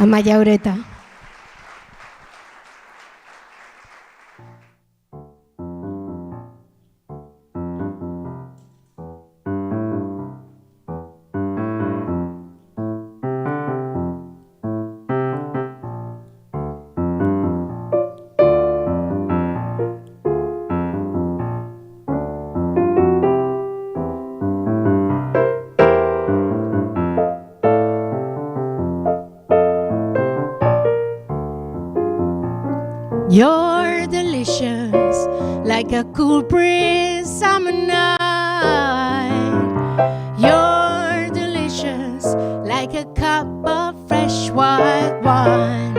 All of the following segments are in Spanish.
Amaia Ureta. You're delicious, like a cool breeze summer night. You're delicious, like a cup of fresh white wine.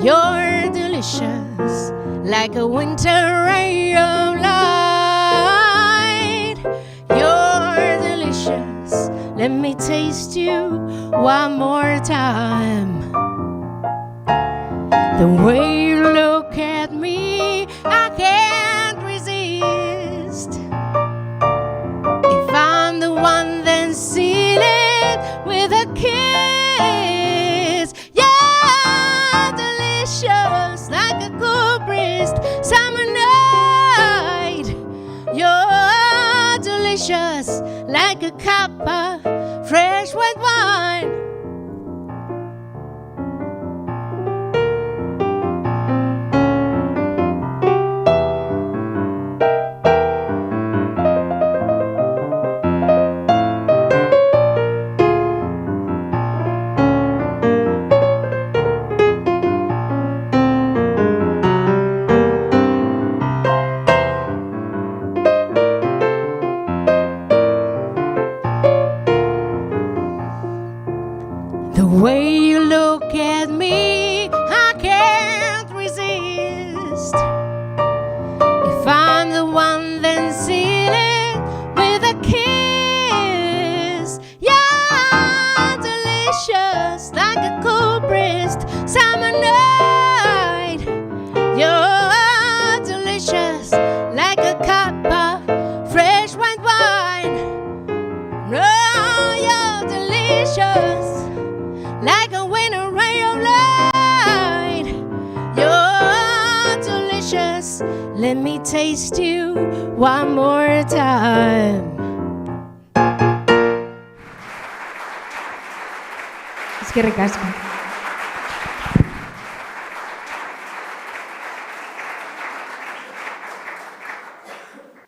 You're delicious, like a winter ray of light. You're delicious, let me taste you one more time. The way you look at me, I can't resist. If I'm the one, then seal it with a kiss. Yeah, delicious, like a cool breeze summer night. You're delicious, like a cup of fresh white wine. The way you look at me, I can't resist. If I'm the one, then seal it with a kiss. Yeah, delicious, like a cool breeze summer night. You're delicious, like a cup of fresh white wine. Oh, you're delicious, like a winter ray of light. You're delicious, let me taste you one more time. Eskerrik asko.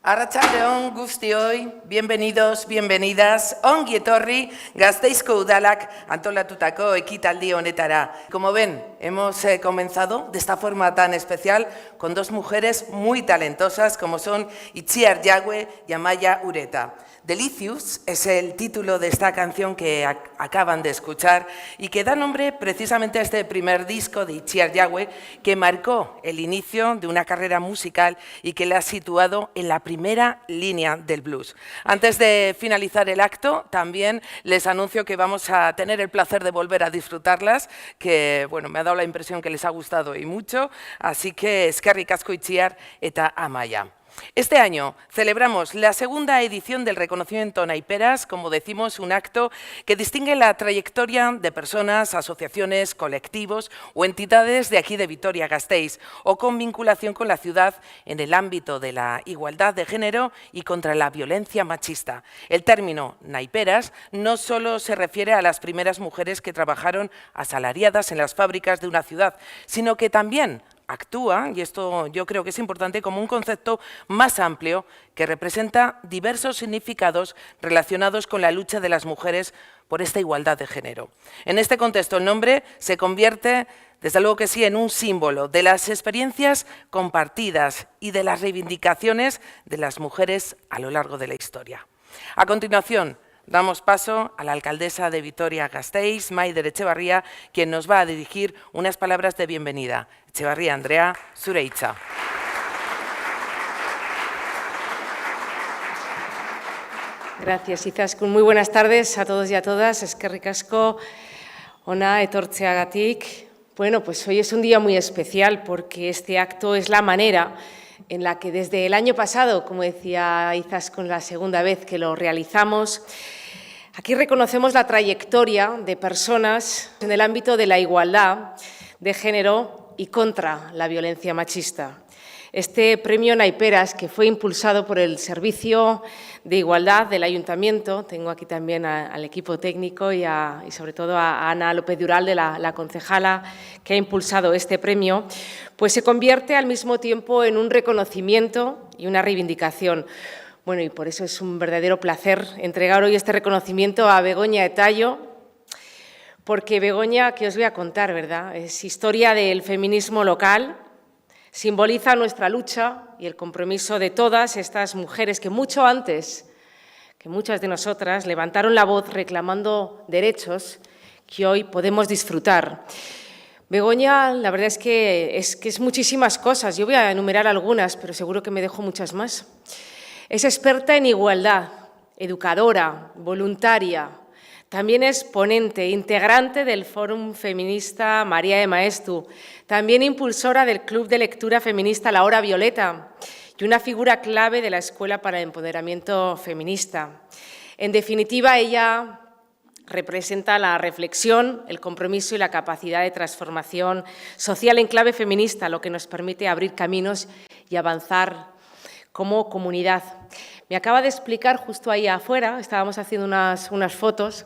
Arratsaldeon guztioi, bienvenidos, bienvenidas, ongi etorri Gasteizko Udalak antolatutako ekitaldi honetara. Como ven, hemos comenzado de esta forma tan especial con dos mujeres muy talentosas como son Itziar Yagüe y Amaia Ureta. Delicious es el título de esta canción que acaban de escuchar y que da nombre precisamente a este primer disco de Itziar Yagüe que marcó el inicio de una carrera musical y que la ha situado en la primera línea del blues. Antes de finalizar el acto, también les anuncio que vamos a tener el placer de volver a disfrutarlas, que bueno, me ha dado la impresión que les ha gustado y mucho, así que eskerrik asko Itziar eta Amaia. Este año celebramos la segunda edición del reconocimiento Naiperas, como decimos, un acto que distingue la trayectoria de personas, asociaciones, colectivos o entidades de aquí de Vitoria-Gasteiz o con vinculación con la ciudad en el ámbito de la igualdad de género y contra la violencia machista. El término Naiperas no solo se refiere a las primeras mujeres que trabajaron asalariadas en las fábricas de una ciudad, sino que también actúa, y esto yo creo que es importante, como un concepto más amplio que representa diversos significados relacionados con la lucha de las mujeres por esta igualdad de género. En este contexto, el nombre se convierte, desde luego que sí, en un símbolo de las experiencias compartidas y de las reivindicaciones de las mujeres a lo largo de la historia. A continuación, damos paso a la alcaldesa de Vitoria-Gasteiz, Maider Etxebarria, quien nos va a dirigir unas palabras de bienvenida. Etxebarria Andrea, zure hitza. Gracias, Izaskun. Muy buenas tardes a todos y a todas. Eskerrik asko hona etortzeagatik. Bueno, pues hoy es un día muy especial porque este acto es la manera en la que desde el año pasado, como decía Izaskun, la segunda vez que lo realizamos, Aquí reconocemos la trayectoria de personas en el ámbito de la igualdad de género y contra la violencia machista. Este premio Naiperas, que fue impulsado por el Servicio de Igualdad del Ayuntamiento, tengo aquí también al equipo técnico y sobre todo a Ana López Dural, de la concejala que ha impulsado este premio, pues se convierte al mismo tiempo en un reconocimiento y una reivindicación. Bueno, y por eso es un verdadero placer entregar hoy este reconocimiento a Begoña Etallo, porque Begoña, que os voy a contar, ¿verdad?, es historia del feminismo local. Simboliza nuestra lucha y el compromiso de todas estas mujeres que mucho antes que muchas de nosotras levantaron la voz reclamando derechos que hoy podemos disfrutar. Begoña, la verdad es que es muchísimas cosas. Yo voy a enumerar algunas, pero seguro que me dejo muchas más. Es experta en igualdad, educadora, voluntaria. También es ponente, integrante del Fórum Feminista María de Maestu, también impulsora del Club de Lectura Feminista La Hora Violeta y una figura clave de la Escuela para el Empoderamiento Feminista. En definitiva, ella representa la reflexión, el compromiso y la capacidad de transformación social en clave feminista, lo que nos permite abrir caminos y avanzar como comunidad. Me acaba de explicar justo ahí afuera, estábamos haciendo unas fotos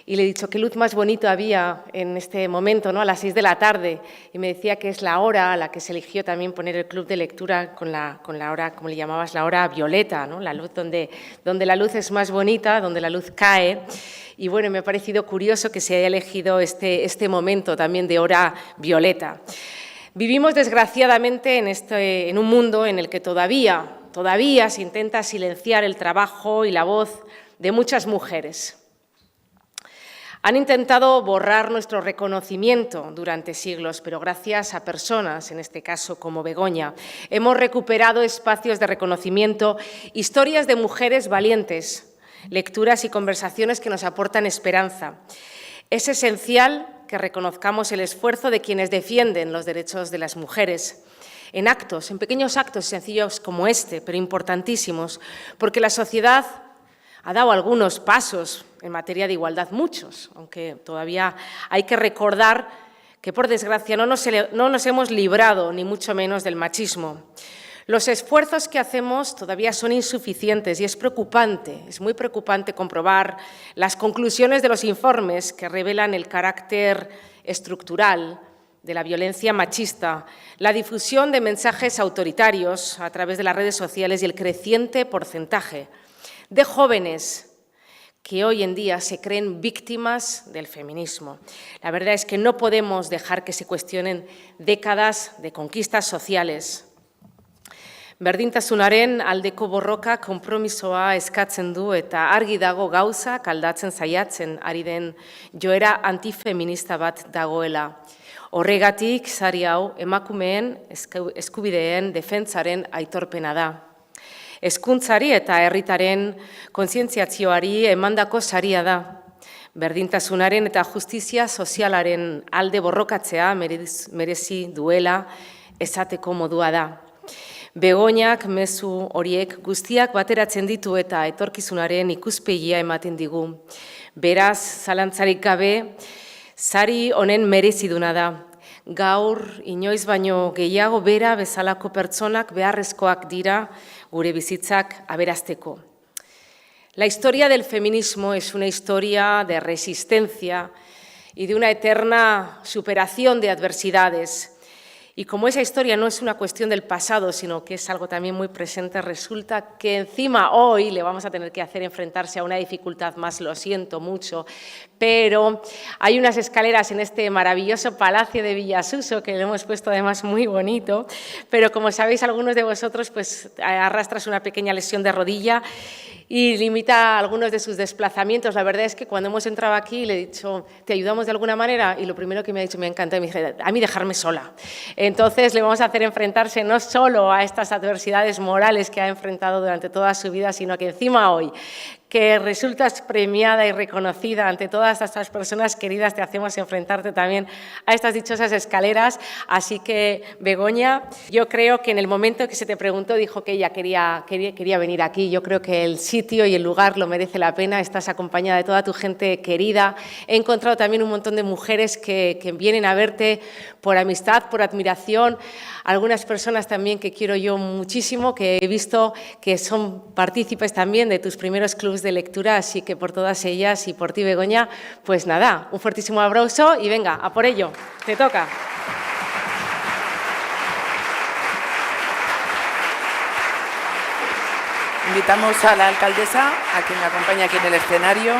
y le he dicho qué luz más bonito había en este momento, ¿no?, a las 6 de la tarde, y me decía que es la hora a la que se eligió también poner el club de lectura con la hora, como le llamabas, la hora violeta, ¿no?, la luz donde la luz es más bonita, donde la luz cae. Y bueno, me ha parecido curioso que se haya elegido este momento también de hora violeta. Vivimos desgraciadamente en un mundo en el que todavía se intenta silenciar el trabajo y la voz de muchas mujeres. Han intentado borrar nuestro reconocimiento durante siglos, pero gracias a personas, en este caso como Begoña, hemos recuperado espacios de reconocimiento, historias de mujeres valientes, lecturas y conversaciones que nos aportan esperanza. Es esencial que reconozcamos el esfuerzo de quienes defienden los derechos de las mujeres, en actos, en pequeños actos sencillos como este, pero importantísimos, porque la sociedad ha dado algunos pasos en materia de igualdad, muchos, aunque todavía hay que recordar que, por desgracia, no nos hemos librado, ni mucho menos, del machismo. Los esfuerzos que hacemos todavía son insuficientes y es muy preocupante comprobar las conclusiones de los informes que revelan el carácter estructural de la violencia machista, la difusión de mensajes autoritarios a través de las redes sociales y el creciente porcentaje de jóvenes que hoy en día se creen víctimas del feminismo. La verdad es que no podemos dejar que se cuestionen décadas de conquistas sociales. Berdintasunaren aldeko borroka konpromisoa eskatzen du eta argi dago gauzak aldatzen saiatzen ari den joera antifeminista bat dagoela. Horregatik, sari hau emakumeen eskubideen defentsaren aitorpena da. Hezkuntzari eta herritaren kontzientziazioari emandako saria da. Berdintasunaren eta justizia sozialaren alde borrokatzea merezi duela esateko modua da. Begoñak mezu horiek guztiak bateratzen ditu eta etorkizunaren ikuspegia ematen digu. Beraz, zalantzarik gabe, sari honen mereziduna da. Gaur, inoiz baino gehiago bera bezalako pertsonak beharrezkoak dira gure bizitzak aberasteko. La historia del feminismo es una historia de resistencia y de una eterna superación de adversidades. Y como esa historia no es una cuestión del pasado, sino que es algo también muy presente, resulta que encima hoy le vamos a tener que hacer enfrentarse a una dificultad más, lo siento mucho, pero hay unas escaleras en este maravilloso Palacio de Villasuso, que lo hemos puesto además muy bonito, pero como sabéis algunos de vosotros, pues arrastras una pequeña lesión de rodilla y limita algunos de sus desplazamientos. La verdad es que cuando hemos entrado aquí le he dicho, ¿te ayudamos de alguna manera? Y lo primero que me ha dicho, me encanta, y me dice, a mí dejarme sola. Entonces le vamos a hacer enfrentarse no solo a estas adversidades morales que ha enfrentado durante toda su vida, sino que encima hoy, que resultas premiada y reconocida ante todas estas personas queridas, te hacemos enfrentarte también a estas dichosas escaleras. Así que, Begoña, yo creo que en el momento que se te preguntó, dijo que ella quería venir aquí. Yo creo que el sitio y el lugar lo merece la pena. Estás acompañada de toda tu gente querida. He encontrado también un montón de mujeres que vienen a verte por amistad, por admiración. Algunas personas también que quiero yo muchísimo, que he visto que son partícipes también de tus primeros clubes de lectura, así que por todas ellas y por ti, Begoña, pues nada, un fuertísimo abrazo y venga, a por ello, te toca. Invitamos a la alcaldesa, a quien me acompaña aquí en el escenario.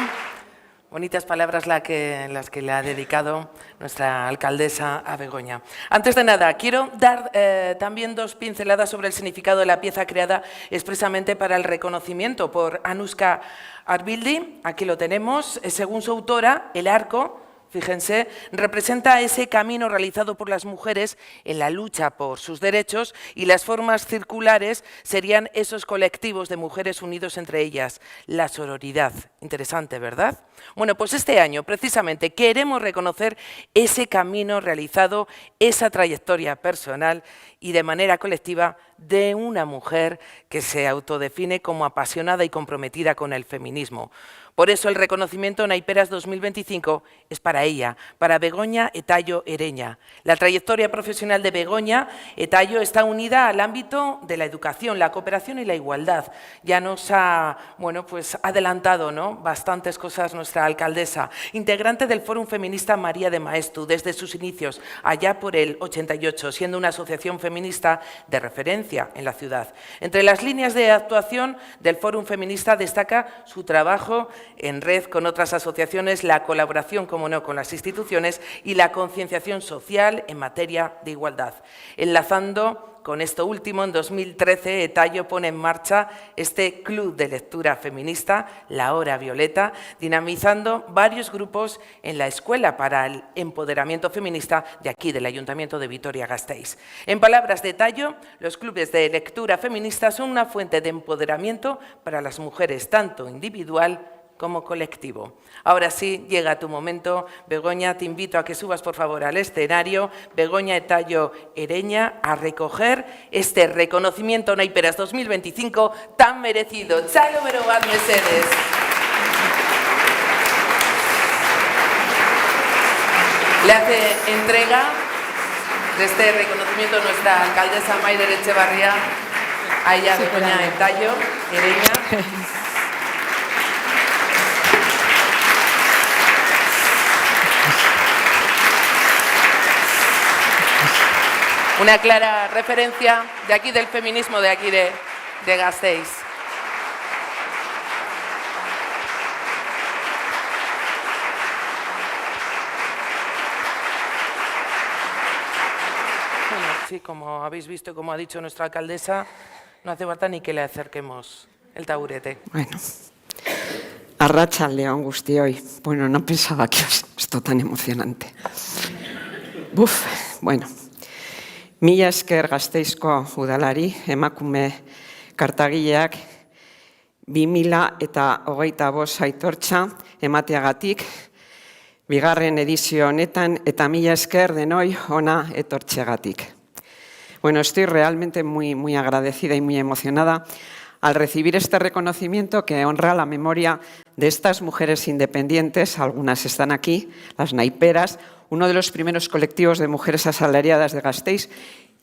Bonitas palabras las que le ha dedicado nuestra alcaldesa a Begoña. Antes de nada, quiero dar también 2 pinceladas sobre el significado de la pieza creada expresamente para el reconocimiento por Anuska Arbildi. Aquí lo tenemos. Según su autora, el arco, fíjense, representa ese camino realizado por las mujeres en la lucha por sus derechos, y las formas circulares serían esos colectivos de mujeres unidos entre ellas, la sororidad. Interesante, ¿verdad? Bueno, pues este año precisamente queremos reconocer ese camino realizado, esa trayectoria personal y de manera colectiva de una mujer que se autodefine como apasionada y comprometida con el feminismo. Por eso el reconocimiento Naiperas 2025 es para ella, para Begoña Etallo Ereña. La trayectoria profesional de Begoña Etallo está unida al ámbito de la educación, la cooperación y la igualdad. Ya nos ha adelantado, ¿no?, bastantes cosas nuestra alcaldesa. Integrante del Fórum Feminista María de Maestu desde sus inicios, allá por el 88, siendo una asociación feminista de referencia en la ciudad. Entre las líneas de actuación del Fórum Feminista destaca su trabajo en red con otras asociaciones, la colaboración, como no, con las instituciones y la concienciación social en materia de igualdad. Enlazando con esto último, en 2013, Etallo pone en marcha este club de lectura feminista, La Hora Violeta, dinamizando varios grupos en la escuela para el empoderamiento feminista de aquí, del Ayuntamiento de Vitoria-Gasteiz. En palabras de Etallo, los clubes de lectura feminista son una fuente de empoderamiento para las mujeres, tanto individual como colectivo. Ahora sí, llega tu momento. Begoña, te invito a que subas por favor al escenario. Begoña Etallo Ereña, a recoger este reconocimiento Naiperas 2025 tan merecido. Chalo Berobat Mesedes. Le hace entrega de este reconocimiento nuestra alcaldesa Maider Etxebarria, a ella, Begoña Etallo Ereña. Una clara referencia de aquí del feminismo, de aquí de Gasteiz. Bueno, sí, como habéis visto y como ha dicho nuestra alcaldesa, no hace falta ni que le acerquemos el taburete. Bueno, arratsaldeon guztioi. Bueno, no pensaba que esto tan emocionante. Bueno. Mila esker Gasteizko udalari, emakume kartagileak 2025 aitortza emateagatik, bigarren edizio honetan, eta mila esker denoi ona etortzeagatik. Bueno, estoy realmente muy agradecida y muy emocionada al recibir este reconocimiento que honra la memoria de estas mujeres independientes. Algunas están aquí, las Naiperas, uno de los primeros colectivos de mujeres asalariadas de Gasteiz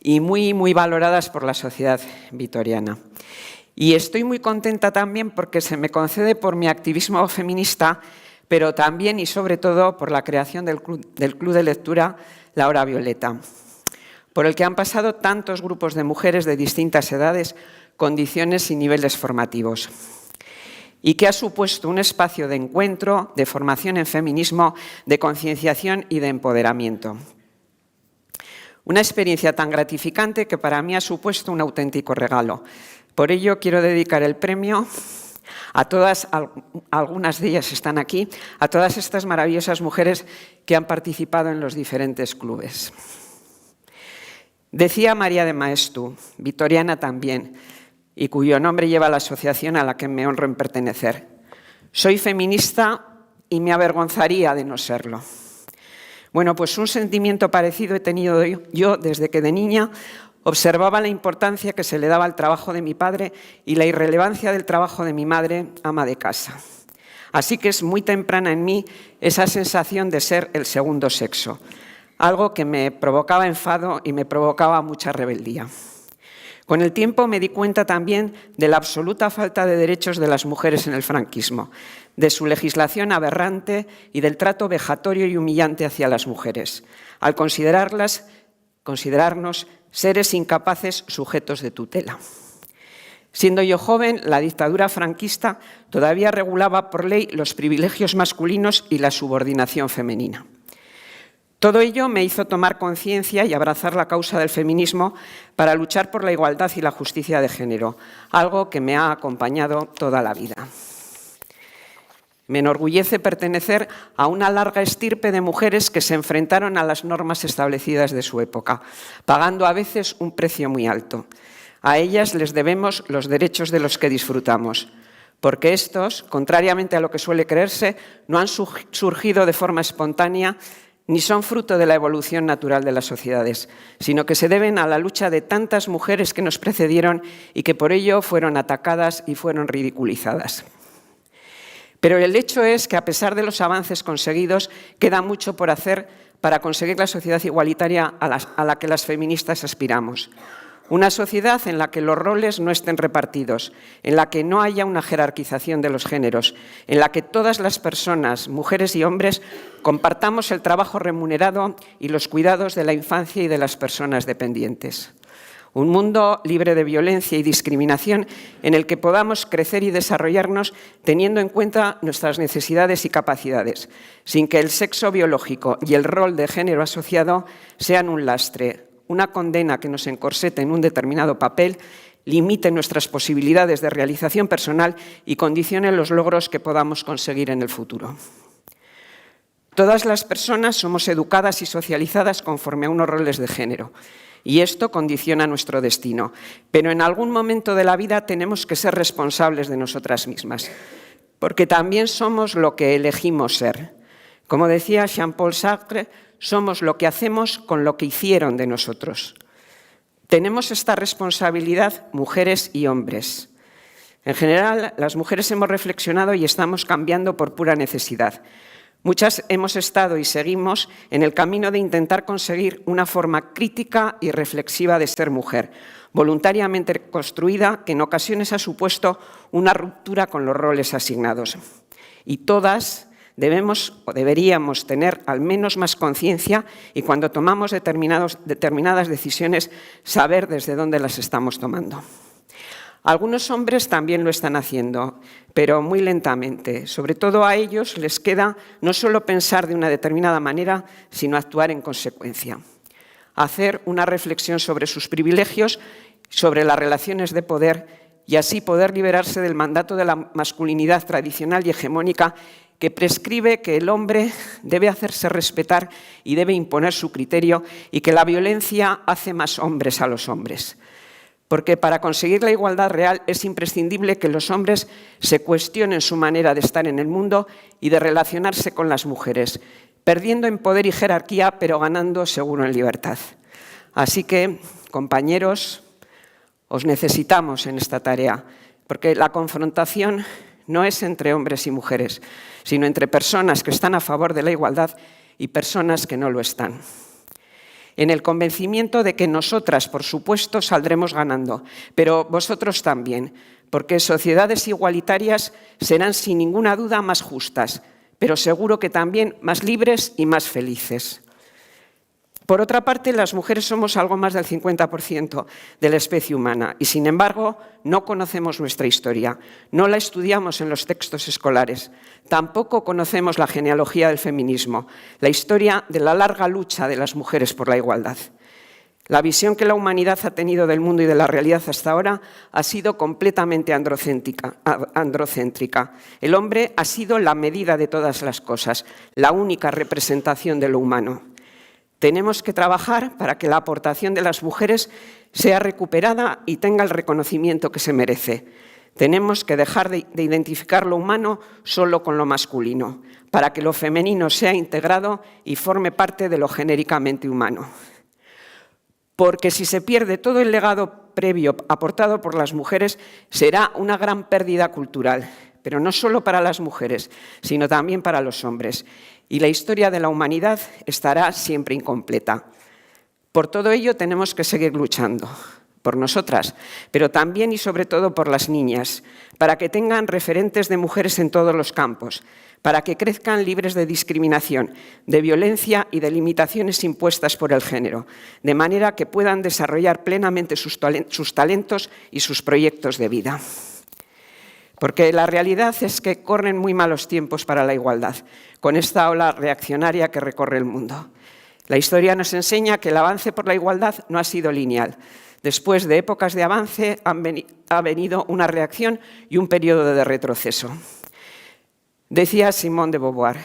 y muy valoradas por la sociedad vitoriana. Y estoy muy contenta también porque se me concede por mi activismo feminista, pero también y sobre todo por la creación del Club de Lectura La Hora Violeta, por el que han pasado tantos grupos de mujeres de distintas edades, condiciones y niveles formativos, y que ha supuesto un espacio de encuentro, de formación en feminismo, de concienciación y de empoderamiento. Una experiencia tan gratificante que para mí ha supuesto un auténtico regalo. Por ello quiero dedicar el premio a todas, algunas de ellas están aquí, a todas estas maravillosas mujeres que han participado en los diferentes clubes. Decía María de Maestu, vitoriana también, y cuyo nombre lleva la asociación a la que me honro en pertenecer. Soy feminista y me avergonzaría de no serlo. Bueno, pues un sentimiento parecido he tenido yo desde que de niña observaba la importancia que se le daba al trabajo de mi padre y la irrelevancia del trabajo de mi madre, ama de casa. Así que es muy temprana en mí esa sensación de ser el segundo sexo, algo que me provocaba enfado y me provocaba mucha rebeldía. Con el tiempo me di cuenta también de la absoluta falta de derechos de las mujeres en el franquismo, de su legislación aberrante y del trato vejatorio y humillante hacia las mujeres, al considerarnos seres incapaces sujetos de tutela. Siendo yo joven, la dictadura franquista todavía regulaba por ley los privilegios masculinos y la subordinación femenina. Todo ello me hizo tomar conciencia y abrazar la causa del feminismo para luchar por la igualdad y la justicia de género, algo que me ha acompañado toda la vida. Me enorgullece pertenecer a una larga estirpe de mujeres que se enfrentaron a las normas establecidas de su época, pagando a veces un precio muy alto. A ellas les debemos los derechos de los que disfrutamos, porque estos, contrariamente a lo que suele creerse, no han surgido de forma espontánea ni son fruto de la evolución natural de las sociedades, sino que se deben a la lucha de tantas mujeres que nos precedieron y que por ello fueron atacadas y fueron ridiculizadas. Pero el hecho es que, a pesar de los avances conseguidos, queda mucho por hacer para conseguir la sociedad igualitaria a la que las feministas aspiramos. Una sociedad en la que los roles no estén repartidos, en la que no haya una jerarquización de los géneros, en la que todas las personas, mujeres y hombres, compartamos el trabajo remunerado y los cuidados de la infancia y de las personas dependientes. Un mundo libre de violencia y discriminación en el que podamos crecer y desarrollarnos teniendo en cuenta nuestras necesidades y capacidades, sin que el sexo biológico y el rol de género asociado sean un lastre, una condena que nos encorsete en un determinado papel, limite nuestras posibilidades de realización personal y condicione los logros que podamos conseguir en el futuro. Todas las personas somos educadas y socializadas conforme a unos roles de género, y esto condiciona nuestro destino. Pero en algún momento de la vida tenemos que ser responsables de nosotras mismas, porque también somos lo que elegimos ser. Como decía Jean-Paul Sartre, somos lo que hacemos con lo que hicieron de nosotros. Tenemos esta responsabilidad mujeres y hombres. En general, las mujeres hemos reflexionado y estamos cambiando por pura necesidad. Muchas hemos estado y seguimos en el camino de intentar conseguir una forma crítica y reflexiva de ser mujer, voluntariamente construida, que en ocasiones ha supuesto una ruptura con los roles asignados. Y todas debemos o deberíamos tener al menos más conciencia y cuando tomamos determinadas decisiones saber desde dónde las estamos tomando. Algunos hombres también lo están haciendo, pero muy lentamente. Sobre todo a ellos les queda no solo pensar de una determinada manera, sino actuar en consecuencia. Hacer una reflexión sobre sus privilegios, sobre las relaciones de poder y así poder liberarse del mandato de la masculinidad tradicional y hegemónica que prescribe que el hombre debe hacerse respetar y debe imponer su criterio y que la violencia hace más hombres a los hombres. Porque para conseguir la igualdad real es imprescindible que los hombres se cuestionen su manera de estar en el mundo y de relacionarse con las mujeres, perdiendo en poder y jerarquía, pero ganando seguro en libertad. Así que, compañeros, os necesitamos en esta tarea, porque la confrontación no es entre hombres y mujeres, sino entre personas que están a favor de la igualdad y personas que no lo están. En el convencimiento de que nosotras, por supuesto, saldremos ganando, pero vosotros también, porque sociedades igualitarias serán sin ninguna duda más justas, pero seguro que también más libres y más felices. Por otra parte, las mujeres somos algo más del 50% de la especie humana y, sin embargo, no conocemos nuestra historia, no la estudiamos en los textos escolares, tampoco conocemos la genealogía del feminismo, la historia de la larga lucha de las mujeres por la igualdad. La visión que la humanidad ha tenido del mundo y de la realidad hasta ahora ha sido completamente androcéntrica. El hombre ha sido la medida de todas las cosas, la única representación de lo humano. Tenemos que trabajar para que la aportación de las mujeres sea recuperada y tenga el reconocimiento que se merece. Tenemos que dejar de identificar lo humano solo con lo masculino, para que lo femenino sea integrado y forme parte de lo genéricamente humano. Porque si se pierde todo el legado previo aportado por las mujeres, será una gran pérdida cultural, pero no solo para las mujeres, sino también para los hombres. Y la historia de la humanidad estará siempre incompleta. Por todo ello tenemos que seguir luchando, por nosotras, pero también y sobre todo por las niñas, para que tengan referentes de mujeres en todos los campos, para que crezcan libres de discriminación, de violencia y de limitaciones impuestas por el género, de manera que puedan desarrollar plenamente sus talentos y sus proyectos de vida. Porque la realidad es que corren muy malos tiempos para la igualdad, con esta ola reaccionaria que recorre el mundo. La historia nos enseña que el avance por la igualdad no ha sido lineal. Después de épocas de avance ha venido una reacción y un periodo de retroceso. Decía Simone de Beauvoir,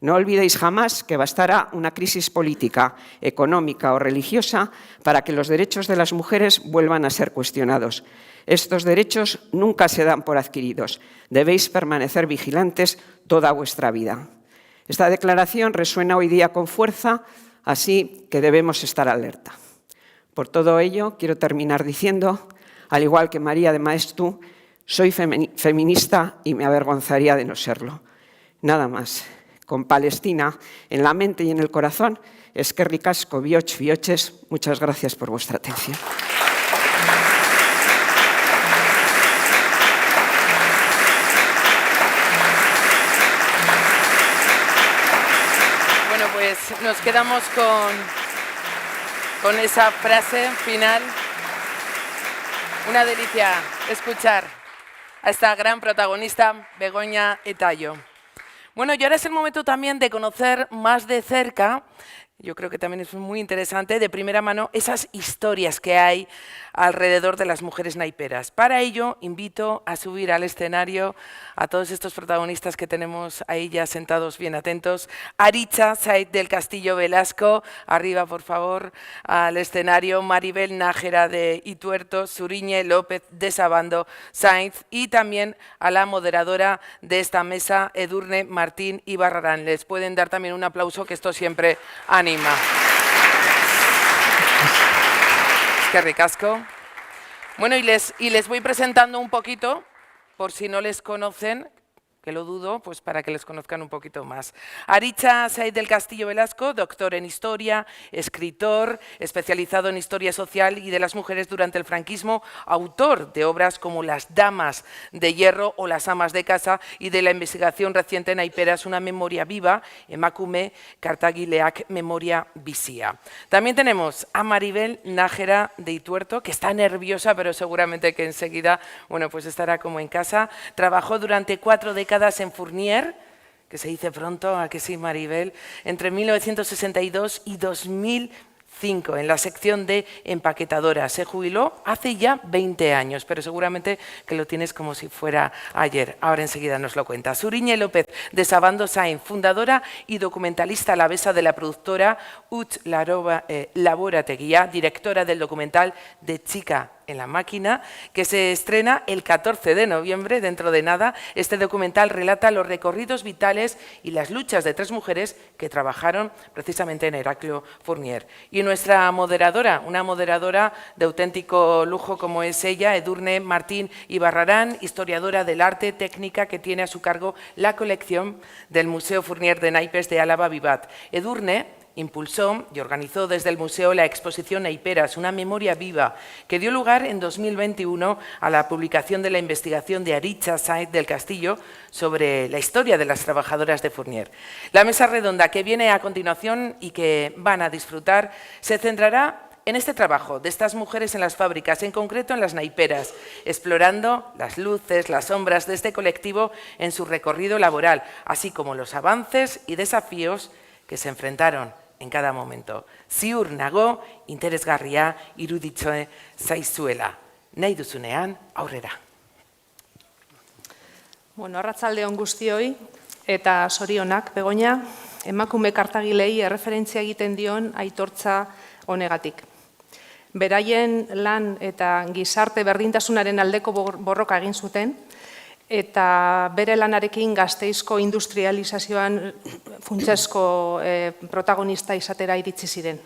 no olvidéis jamás que bastará una crisis política, económica o religiosa para que los derechos de las mujeres vuelvan a ser cuestionados. Estos derechos nunca se dan por adquiridos. Debéis permanecer vigilantes toda vuestra vida. Esta declaración resuena hoy día con fuerza, así que debemos estar alerta. Por todo ello, quiero terminar diciendo, al igual que María de Maeztu, soy feminista y me avergonzaría de no serlo. Nada más. Con Palestina en la mente y en el corazón, eskerrik asko bihotz bihotzez. Muchas gracias por vuestra atención. Bueno, pues nos quedamos con esa frase final. Una delicia escuchar a esta gran protagonista, Begoña Etayo. Bueno, y ahora es el momento también de conocer más de cerca, yo creo que también es muy interesante, de primera mano, esas historias que hay alrededor de las mujeres naiperas. Para ello, invito a subir al escenario a todos estos protagonistas que tenemos ahí ya sentados bien atentos. Aritza Said del Castillo Velasco, arriba por favor al escenario. Maribel Nájera de Ituerto, Suriñe López de Sabando Sainz y también a la moderadora de esta mesa, Edurne Martín Ibarrarán. Les pueden dar también un aplauso, que esto siempre anima. Eskerrik asko. Bueno, y les voy presentando un poquito, por si no les conocen, que lo dudo, pues para que les conozcan un poquito más. Aritza Said del Castillo Velasco, doctor en Historia, escritor, especializado en Historia Social y de las Mujeres durante el franquismo, autor de obras como Las Damas de Hierro o Las Amas de Casa y de la investigación reciente naiperas, Una memoria viva, Emakume Kartagileak Memoria Bizia. También tenemos a Maribel Nájera de Ituerto, que está nerviosa, pero seguramente que enseguida, bueno, pues estará como en casa. Trabajó durante 4 décadas en Fournier, que se dice pronto, ¿a que sí, Maribel? Entre 1962 y 2005, en la sección de empaquetadora. Se jubiló hace ya 20 años, pero seguramente que lo tienes como si fuera ayer. Ahora enseguida nos lo cuenta. Suriñe López de Sabando Sainz, fundadora y documentalista alavesa de la productora Ut Laborateguía, directora del documental de Chica en la máquina, que se estrena el 14 de noviembre, dentro de nada. Este documental relata los recorridos vitales y las luchas de 3 mujeres que trabajaron precisamente en Heraclio Fournier. Y nuestra moderadora, una moderadora de auténtico lujo como es ella, Edurne Martín Ibarrarán, historiadora del arte, técnica, que tiene a su cargo la colección del Museo Fournier de Naipes de Álava Vivat. Edurne impulsó y organizó desde el museo la exposición Naiperas, una memoria viva, que dio lugar en 2021 a la publicación de la investigación de Aritza Said del Castillo sobre la historia de las trabajadoras de Fournier. La mesa redonda que viene a continuación y que van a disfrutar se centrará en este trabajo de estas mujeres en las fábricas, en concreto en las naiperas, explorando las luces, las sombras de este colectivo en su recorrido laboral, así como los avances y desafíos que se enfrentaron en cada momento. Ziur nago, interesgarria iruditze zaizuela. Nahi duzunean, aurrera. Bueno, arratsalde on guztioi eta zorionak, Begoña, emakume kartagilei erreferentzia egiten dion aitortza honegatik. Beraien lan eta gizarte berdintasunaren aldeko borroka egin zuten, eta bere lanarekin Gasteizko industrializazioan funtsezko protagonista izatera iritsi ziren.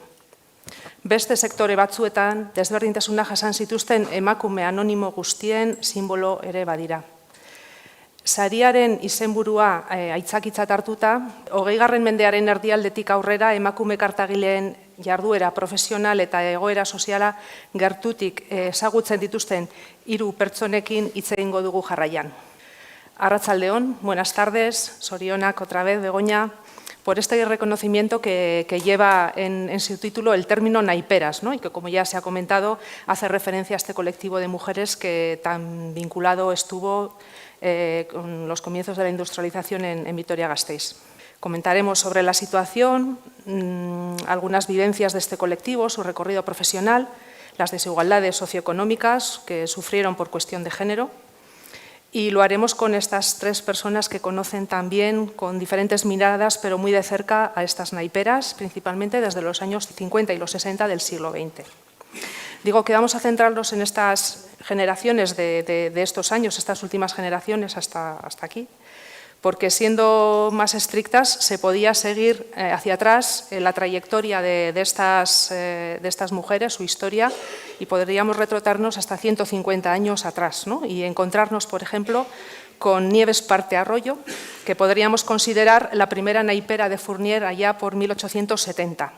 Beste sektore batzuetan desberdintasuna jasan zituzten emakume anonimo guztien simbolo ere badira. Sariaren izenburua aitzakitzat hartuta, 20. mendearen erdialdetik aurrera emakume kartagileen jarduera profesional eta egoera soziala gertutik ezagutzen dituzten 3 pertsonekin hitz egingo dugu jarraian. Arratsaldeon, buenas tardes, zorionak otra vez, Begoña, por este reconocimiento que lleva en su título el término naiperas, ¿no? Y que, como ya se ha comentado, hace referencia a este colectivo de mujeres que tan vinculado estuvo con los comienzos de la industrialización en Vitoria-Gasteiz. Comentaremos sobre la situación, algunas vivencias de este colectivo, su recorrido profesional, las desigualdades socioeconómicas que sufrieron por cuestión de género, y lo haremos con estas 3 personas que conocen también con diferentes miradas, pero muy de cerca, a estas naiperas, principalmente desde los años 50 y los 60 del siglo XX. Digo que vamos a centrarnos en estas generaciones de estos años, estas últimas generaciones hasta aquí, porque siendo más estrictas se podía seguir hacia atrás la trayectoria de estas mujeres, su historia, y podríamos retrotraernos hasta 150 años atrás, ¿no? Y encontrarnos, por ejemplo, con Nieves Parte Arroyo, que podríamos considerar la primera naipera de Fournier allá por 1870.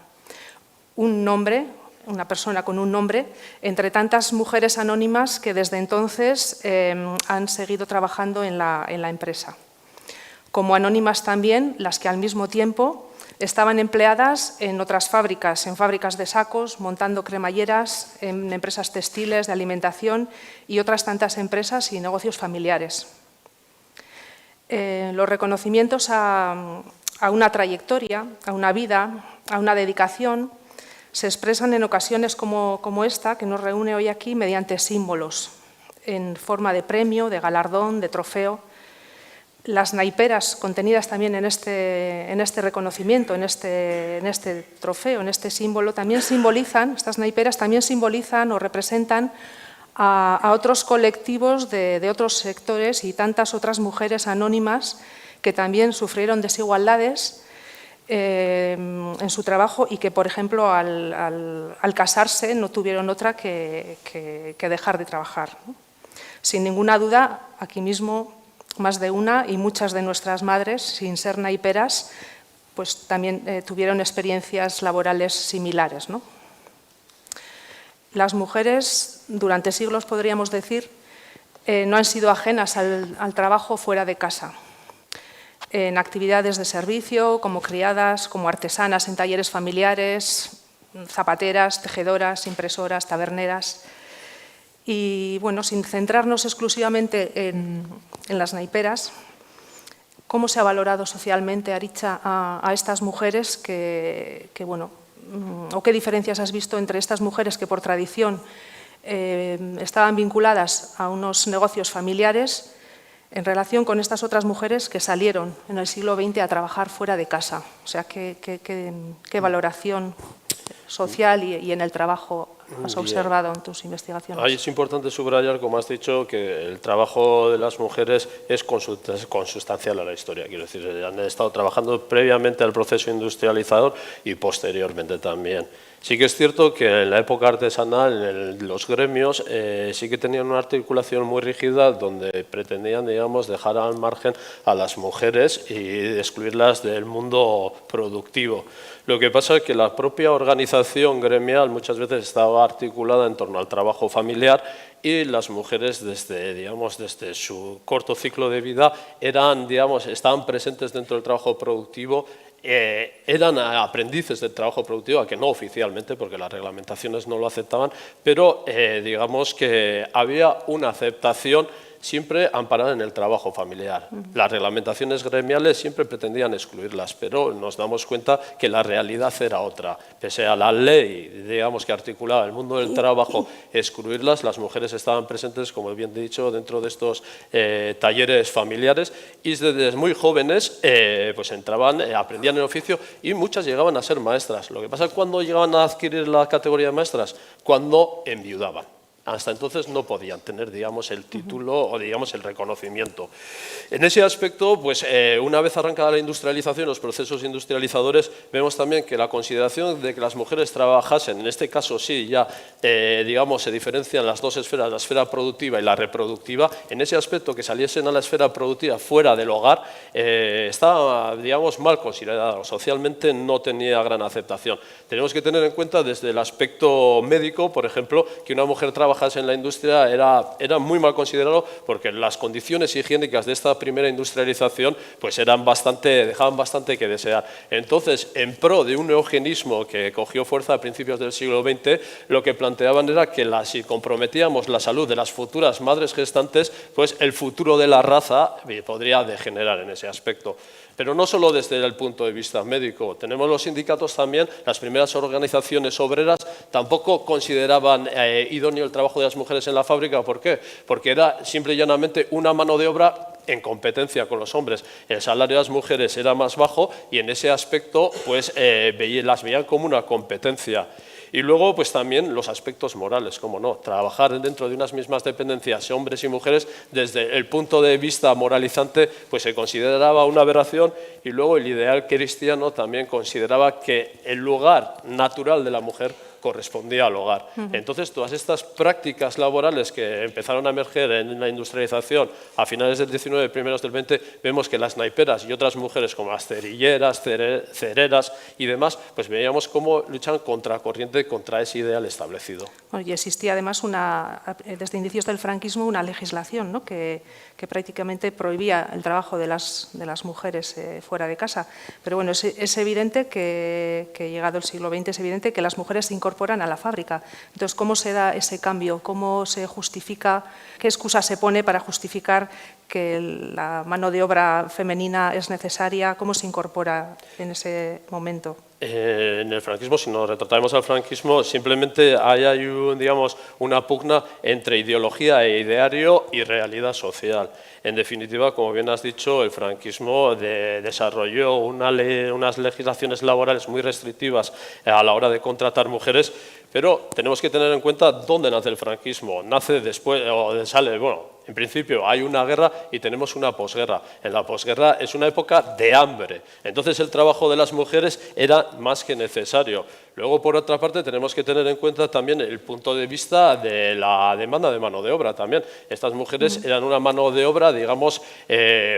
Un nombre, una persona con un nombre, entre tantas mujeres anónimas que desde entonces han seguido trabajando en la empresa. Como anónimas también las que al mismo tiempo estaban empleadas en otras fábricas, en fábricas de sacos, montando cremalleras, en empresas textiles, de alimentación y otras tantas empresas y negocios familiares. Los reconocimientos a una trayectoria, a una vida, a una dedicación, se expresan en ocasiones como esta, que nos reúne hoy aquí, mediante símbolos, en forma de premio, de galardón, de trofeo. Las naiperas contenidas también en este reconocimiento, en este trofeo, en este símbolo, también simbolizan, estas naiperas también simbolizan o representan a otros colectivos de otros sectores y tantas otras mujeres anónimas que también sufrieron desigualdades en su trabajo y que, por ejemplo, al casarse no tuvieron otra que dejar de trabajar, ¿no? Sin ninguna duda, aquí mismo, más de una y muchas de nuestras madres, sin ser naiperas, pues también tuvieron experiencias laborales similares, ¿no? Las mujeres, durante siglos podríamos decir, no han sido ajenas al trabajo fuera de casa, en actividades de servicio, como criadas, como artesanas en talleres familiares, zapateras, tejedoras, impresoras, taberneras. Y bueno, sin centrarnos exclusivamente en las naiperas, ¿cómo se ha valorado socialmente, Aritza, a estas mujeres o qué diferencias has visto entre estas mujeres que por tradición estaban vinculadas a unos negocios familiares en relación con estas otras mujeres que salieron en el siglo XX a trabajar fuera de casa? O sea, ¿qué valoración social y en el trabajo has observado en tus investigaciones? Ahí es importante subrayar, como has dicho, que el trabajo de las mujeres es consustancial a la historia. Quiero decir, han estado trabajando previamente al proceso industrializador y posteriormente también. Sí que es cierto que en la época artesanal, en los gremios, sí que tenían una articulación muy rígida donde pretendían, digamos, dejar al margen a las mujeres y excluirlas del mundo productivo. Lo que pasa es que la propia organización gremial muchas veces estaba articulada en torno al trabajo familiar y las mujeres desde su corto ciclo de vida estaban presentes dentro del trabajo productivo. Eran aprendices del trabajo productivo, aunque no oficialmente, porque las reglamentaciones no lo aceptaban, pero digamos que había una aceptación siempre amparadas en el trabajo familiar. Las reglamentaciones gremiales siempre pretendían excluirlas, pero nos damos cuenta que la realidad era otra. Pese a la ley, digamos, que articulaba el mundo del trabajo, excluirlas, las mujeres estaban presentes, como bien he dicho, dentro de estos talleres familiares, y desde muy jóvenes pues entraban, aprendían el oficio, y muchas llegaban a ser maestras. Lo que pasa es que cuando llegaban a adquirir la categoría de maestras, cuando enviudaban. Hasta entonces no podían tener, digamos, el título o, digamos, el reconocimiento. En ese aspecto, pues, una vez arrancada la industrialización, los procesos industrializadores, vemos también que la consideración de que las mujeres trabajasen, en este caso sí, ya, digamos, se diferencian las dos esferas, la esfera productiva y la reproductiva, en ese aspecto que saliesen a la esfera productiva fuera del hogar, estaba, digamos, mal considerado, socialmente no tenía gran aceptación. Tenemos que tener en cuenta desde el aspecto médico, por ejemplo, que una mujer trabajase en la industria era muy mal considerado porque las condiciones higiénicas de esta primera industrialización pues dejaban bastante que desear. Entonces, en pro de un eugenismo que cogió fuerza a principios del siglo XX, lo que planteaban era que si comprometíamos la salud de las futuras madres gestantes, pues el futuro de la raza podría degenerar en ese aspecto. Pero no solo desde el punto de vista médico, tenemos los sindicatos también, las primeras organizaciones obreras tampoco consideraban idóneo el trabajo de las mujeres en la fábrica. ¿Por qué? Porque era simple y llanamente una mano de obra en competencia con los hombres. El salario de las mujeres era más bajo y en ese aspecto pues, las veían como una competencia. Y luego, pues también los aspectos morales, como no, trabajar dentro de unas mismas dependencias, hombres y mujeres, desde el punto de vista moralizante, pues se consideraba una aberración, y luego el ideal cristiano también consideraba que el lugar natural de la mujer correspondía al hogar. Entonces, todas estas prácticas laborales que empezaron a emerger en la industrialización a finales del 19, primeros del 20, vemos que las naiperas y otras mujeres como las cerilleras, cereras y demás, pues veíamos cómo luchan contracorriente contra ese ideal establecido. Bueno, y existía además, desde inicios del franquismo, una legislación, ¿no?, que prácticamente prohibía el trabajo de las mujeres fuera de casa. Pero bueno, es evidente que llegado el siglo XX, es evidente que las mujeres se incorporan a la fábrica. Entonces, ¿cómo se da ese cambio? ¿Cómo se justifica? ¿Qué excusa se pone para justificar que la mano de obra femenina es necesaria? ¿Cómo se incorpora en ese momento? En el franquismo, si nos retrotraemos al franquismo, simplemente hay digamos, una pugna entre ideología e ideario y realidad social. En definitiva, como bien has dicho, el franquismo desarrolló unas legislaciones laborales muy restrictivas a la hora de contratar mujeres, pero tenemos que tener en cuenta dónde nace el franquismo. Nace después, en principio hay una guerra y tenemos una posguerra. En la posguerra es una época de hambre, entonces el trabajo de las mujeres era más que necesario. Luego, por otra parte, tenemos que tener en cuenta también el punto de vista de la demanda de mano de obra también. Estas mujeres eran una mano de obra, digamos,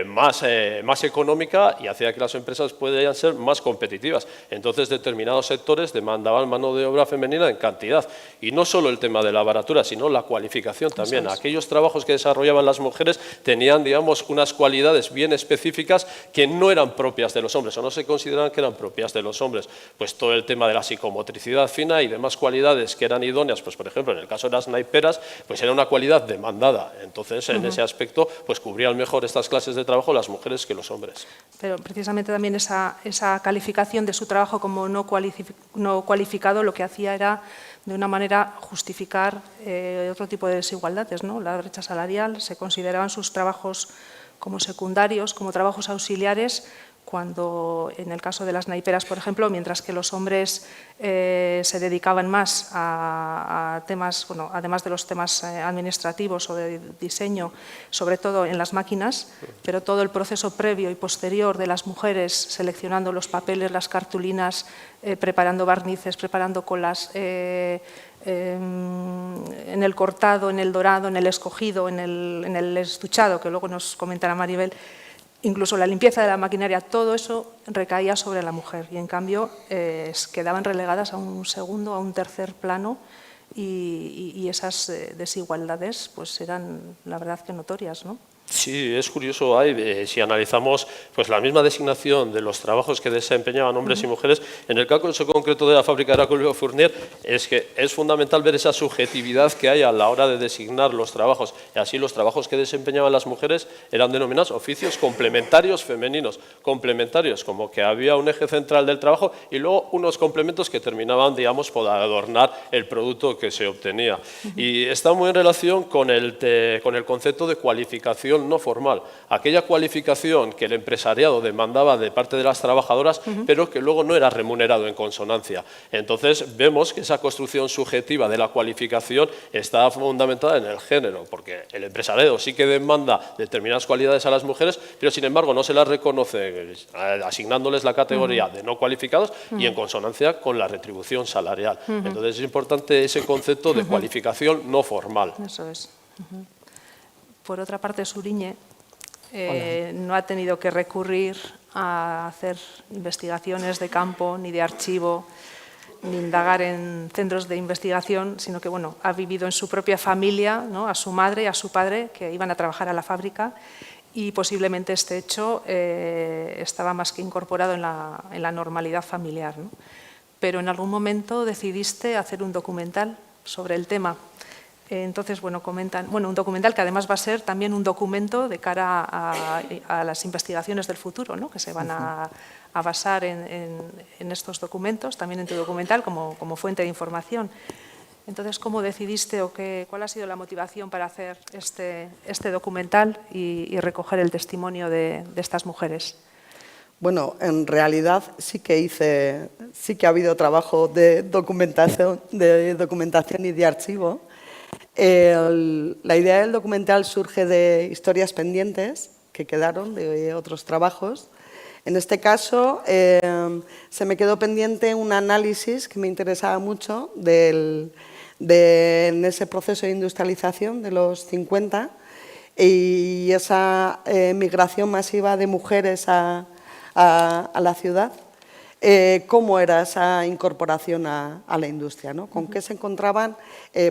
más económica y hacía que las empresas pudieran ser más competitivas. Entonces, determinados sectores demandaban mano de obra femenina en cantidad. Y no solo el tema de la baratura, sino la cualificación también. Aquellos trabajos que desarrollaban las mujeres tenían, digamos, unas cualidades bien específicas que no eran propias de los hombres o no se consideraban que eran propias de los hombres. Pues todo el tema de la psicomotricidad fina y demás cualidades que eran idóneas, pues por ejemplo en el caso de las naiperas, pues era una cualidad demandada. Entonces en ese aspecto pues cubrían mejor estas clases de trabajo las mujeres que los hombres. Pero precisamente también esa calificación de su trabajo como no cualificado lo que hacía era de una manera justificar otro tipo de desigualdades, ¿no? La brecha salarial, se consideraban sus trabajos como secundarios, como trabajos auxiliares, cuando en el caso de las naiperas, por ejemplo, mientras que los hombres se dedicaban más a temas, bueno, además de los temas administrativos o de diseño, sobre todo en las máquinas, pero todo el proceso previo y posterior de las mujeres seleccionando los papeles, las cartulinas, preparando barnices, preparando colas, en el cortado, en el dorado, en el escogido, en el estuchado, que luego nos comentará Maribel, incluso la limpieza de la maquinaria, todo eso recaía sobre la mujer y en cambio quedaban relegadas a un segundo, a un tercer plano y esas desigualdades pues eran la verdad que notorias, ¿no? Sí, es curioso, si analizamos pues, la misma designación de los trabajos que desempeñaban hombres y mujeres, en el caso concreto de la fábrica de Heraclio Fournier, es que es fundamental ver esa subjetividad que hay a la hora de designar los trabajos. Y así los trabajos que desempeñaban las mujeres eran denominados oficios complementarios femeninos, complementarios, como que había un eje central del trabajo y luego unos complementos que terminaban, digamos, por adornar el producto que se obtenía. Y está muy en relación con el concepto de cualificación no formal, aquella cualificación que el empresariado demandaba de parte de las trabajadoras, pero que luego no era remunerado en consonancia. Entonces vemos que esa construcción subjetiva de la cualificación está fundamentada en el género, porque el empresariado sí que demanda determinadas cualidades a las mujeres, pero sin embargo no se las reconoce asignándoles la categoría de no cualificados y en consonancia con la retribución salarial. Entonces es importante ese concepto de cualificación no formal. Eso es. Por otra parte, Suriñe no ha tenido que recurrir a hacer investigaciones de campo ni de archivo, ni indagar en centros de investigación, sino que bueno, ha vivido en su propia familia, ¿no? A su madre y a su padre, que iban a trabajar a la fábrica, y posiblemente este hecho estaba más que incorporado en la normalidad familiar, ¿no? Pero en algún momento decidiste hacer un documental sobre el tema. Entonces, bueno, comentan, un documental que además va a ser también un documento de cara a las investigaciones del futuro, ¿no? Que se van a basar en estos documentos, también en tu documental, como fuente de información. Entonces, ¿cómo decidiste o cuál ha sido la motivación para hacer este documental y recoger el testimonio de estas mujeres? Bueno, en realidad sí que ha habido trabajo de documentación y de archivo. La idea del documental surge de historias pendientes que quedaron de otros trabajos. En este caso, se me quedó pendiente un análisis que me interesaba mucho en ese proceso de industrialización de los 50 y esa migración masiva de mujeres a la ciudad. Cómo era esa incorporación a la industria, ¿no? Con qué se encontraban,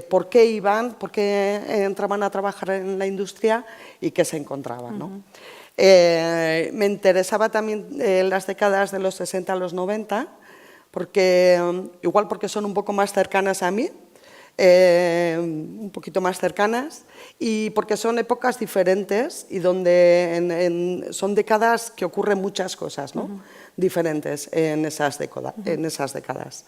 por qué iban, por qué entraban a trabajar en la industria y qué se encontraban, ¿no? Me interesaba también las décadas de los 60 a los 90, igual porque son un poco más cercanas a mí, un poquito más cercanas, y porque son épocas diferentes y donde son décadas que ocurren muchas cosas, ¿no? Diferentes en esas décadas.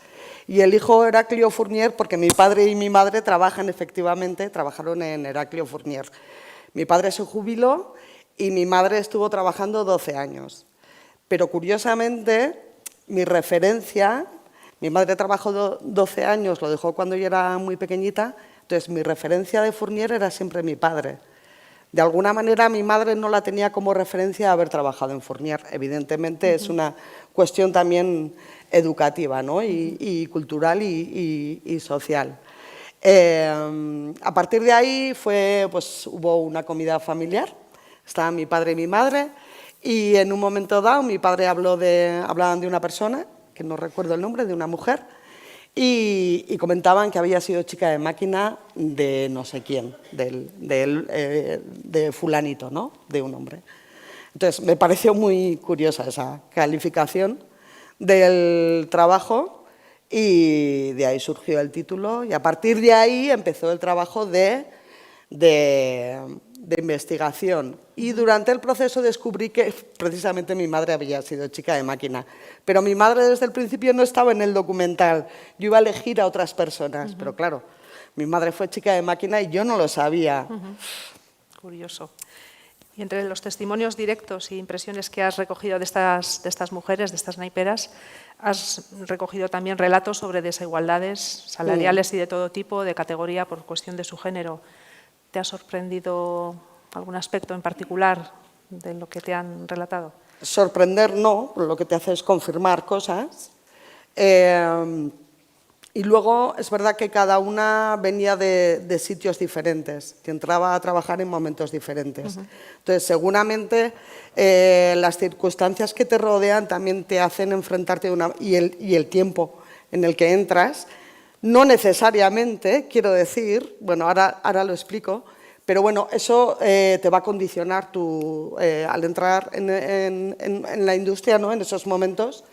Y elijo Heraclio Fournier porque mi padre y mi madre trabajaron en Heraclio Fournier. Mi padre se jubiló y mi madre estuvo trabajando 12 años. Pero curiosamente, mi madre trabajó 12 años, lo dejó cuando yo era muy pequeñita, entonces mi referencia de Fournier era siempre mi padre. De alguna manera mi madre no la tenía como referencia a haber trabajado en Fournier. Evidentemente es una cuestión también educativa, ¿no? y cultural y social. A partir de ahí hubo una comida familiar, estaban mi padre y mi madre, y en un momento dado mi padre hablaban de una persona, que no recuerdo el nombre, de una mujer, y comentaban que había sido chica de máquina de no sé quién, de fulanito, ¿no? De un hombre. Entonces, me pareció muy curiosa esa calificación del trabajo y de ahí surgió el título y a partir de ahí empezó el trabajo de investigación. Y durante el proceso descubrí que precisamente mi madre había sido chica de máquina. Pero mi madre desde el principio no estaba en el documental. Yo iba a elegir a otras personas, pero claro, mi madre fue chica de máquina y yo no lo sabía. Curioso. Y entre los testimonios directos y impresiones que has recogido de estas mujeres, de estas naiperas, has recogido también relatos sobre desigualdades salariales y de todo tipo, de categoría por cuestión de su género. ¿Te ha sorprendido algún aspecto en particular de lo que te han relatado? Sorprender no, lo que te hace es confirmar cosas. Y luego es verdad que cada una venía de sitios diferentes, que entraba a trabajar en momentos diferentes. Entonces, seguramente las circunstancias que te rodean también te hacen enfrentarte y el tiempo en el que entras. No necesariamente, quiero decir, bueno, ahora lo explico, Pero bueno, eso te va a condicionar al entrar en la industria, ¿no? En esos momentos,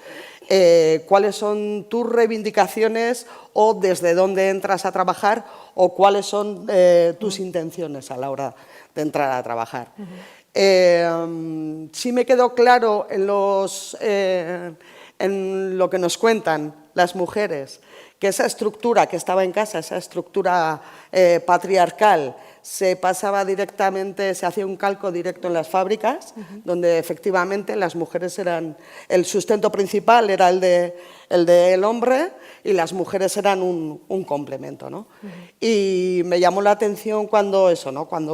cuáles son tus reivindicaciones o desde dónde entras a trabajar o cuáles son tus intenciones a la hora de entrar a trabajar. Sí me quedó claro en lo que nos cuentan las mujeres, que esa estructura que estaba en casa, esa estructura patriarcal, se pasaba directamente, se hacía un calco directo en las fábricas, donde efectivamente las mujeres eran, el sustento principal era el del hombre y las mujeres eran un complemento, ¿no? Y me llamó la atención cuando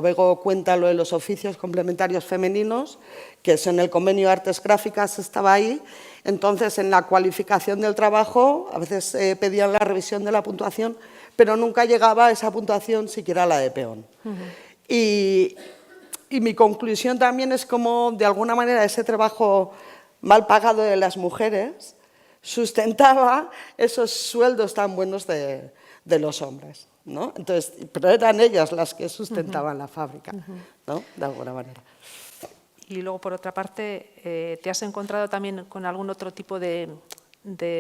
Bego cuenta lo de los oficios complementarios femeninos, que es en el convenio de artes gráficas estaba ahí. Entonces, en la cualificación del trabajo, a veces pedían la revisión de la puntuación, pero nunca llegaba a esa puntuación siquiera la de peón. Y mi conclusión también es como, de alguna manera, ese trabajo mal pagado de las mujeres sustentaba esos sueldos tan buenos de los hombres, ¿no? Entonces, pero eran ellas las que sustentaban la fábrica, ¿no? De alguna manera. Y luego, por otra parte, ¿te has encontrado también con algún otro tipo de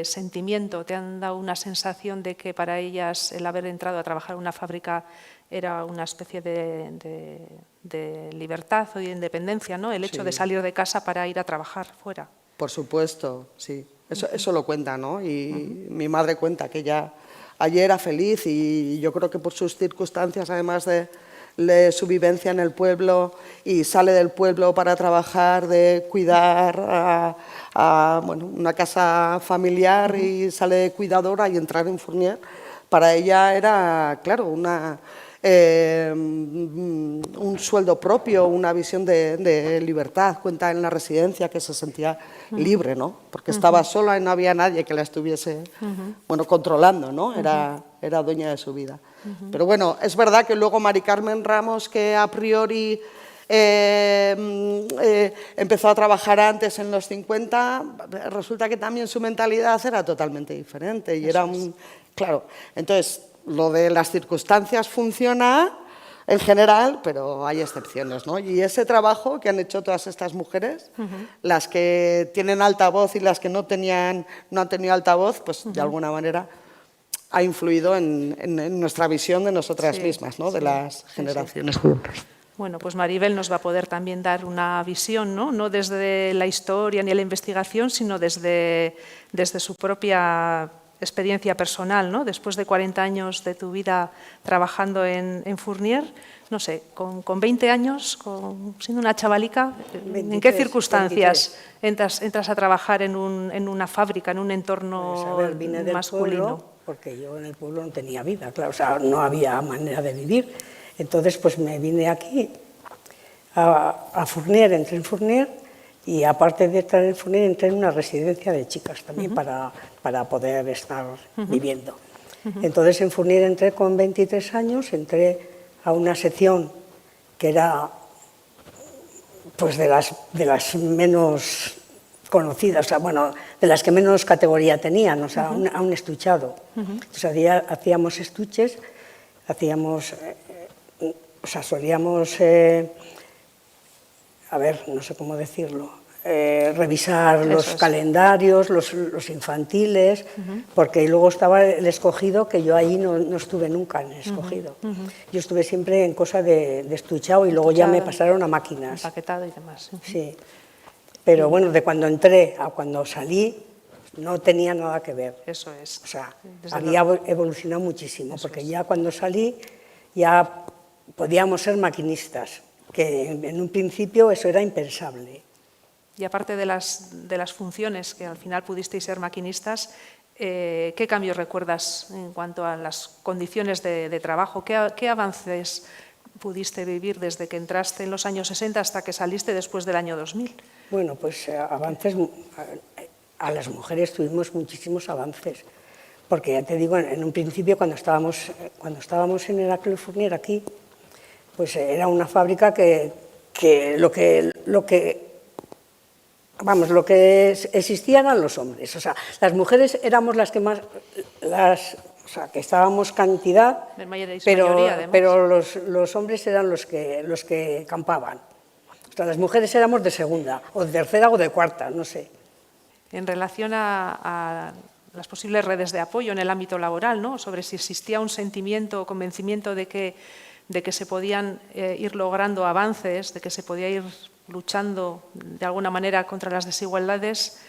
sentimiento? ¿Te han dado una sensación de que para ellas el haber entrado a trabajar en una fábrica era una especie de libertad o de independencia, ¿no? El hecho de salir de casa para ir a trabajar fuera. Por supuesto, sí. Eso lo cuenta, ¿no? Y mi madre cuenta que ella ayer era feliz y yo creo que por sus circunstancias, además de su vivencia en el pueblo, y sale del pueblo para trabajar, de cuidar bueno, una casa familiar, y sale de cuidadora y entrar en Fournier, para ella era, claro, un sueldo propio, una visión de libertad. Cuenta en la residencia que se sentía libre, ¿no? Porque estaba sola y no había nadie que la estuviese bueno, controlando, ¿no? Era dueña de su vida. Pero bueno, es verdad que luego Mari Carmen Ramos, que a priori empezó a trabajar antes, en los 50, resulta que también su mentalidad era totalmente diferente. Y era claro, entonces, lo de las circunstancias funciona en general, pero hay excepciones, ¿no? Y ese trabajo que han hecho todas estas mujeres, las que tienen altavoz y las que no han tenido altavoz, pues de alguna manera ha influido en nuestra visión de nosotras mismas, ¿no? De las generaciones juntas. Bueno, pues Maribel nos va a poder también dar una visión, no desde la historia ni la investigación, sino desde su propia experiencia personal, ¿no? Después de 40 años de tu vida trabajando en Fournier, no sé, con 20 años, siendo una chavalica, 23, ¿en qué circunstancias entras a trabajar en una fábrica, en un entorno pues, a ver, vine del masculino? Pueblo, porque yo en el pueblo no tenía vida, claro, o sea, no había manera de vivir. Entonces, pues me vine aquí a Fournier, entré en Fournier, y aparte de estar en Fournier, entré en una residencia de chicas también para poder estar viviendo. Entonces, en Fournier entré con 23 años, entré a una sección que era pues de las menos conocidas, o sea, bueno, de las que menos categoría tenían, o sea, a un estuchado. Entonces, hacíamos estuches, hacíamos, o sea, solíamos, a ver, no sé cómo decirlo, revisar los calendarios, los infantiles, porque luego estaba el escogido, que yo ahí no estuve nunca en el escogido. Yo estuve siempre en cosa de estuchado y luego ya me pasaron a máquinas. Empaquetado y demás. Sí, pero bueno, de cuando entré a cuando salí no tenía nada que ver. Eso es. O sea, había evolucionado muchísimo, porque ya cuando salí ya podíamos ser maquinistas, que en un principio eso era impensable. Y aparte de las funciones, que al final pudisteis ser maquinistas, ¿qué cambios recuerdas en cuanto a las condiciones de trabajo? ¿Qué avances pudiste vivir desde que entraste en los años 60 hasta que saliste después del año 2000? Bueno, pues avances, a las mujeres tuvimos muchísimos avances, porque ya te digo, en un principio cuando estábamos en Heraclio Fournier aquí, pues era una fábrica que lo que existían eran los hombres. O sea, las mujeres éramos las que más, sea, que estábamos cantidad, Mayoría, pero además. los hombres eran los que campaban. O sea, las mujeres éramos de segunda, o de tercera o de cuarta, no sé. En relación a las posibles redes de apoyo en el ámbito laboral, ¿no? Sobre si existía un sentimiento o convencimiento de que se podían ir logrando avances, de que se podía ir luchando de alguna manera contra las desigualdades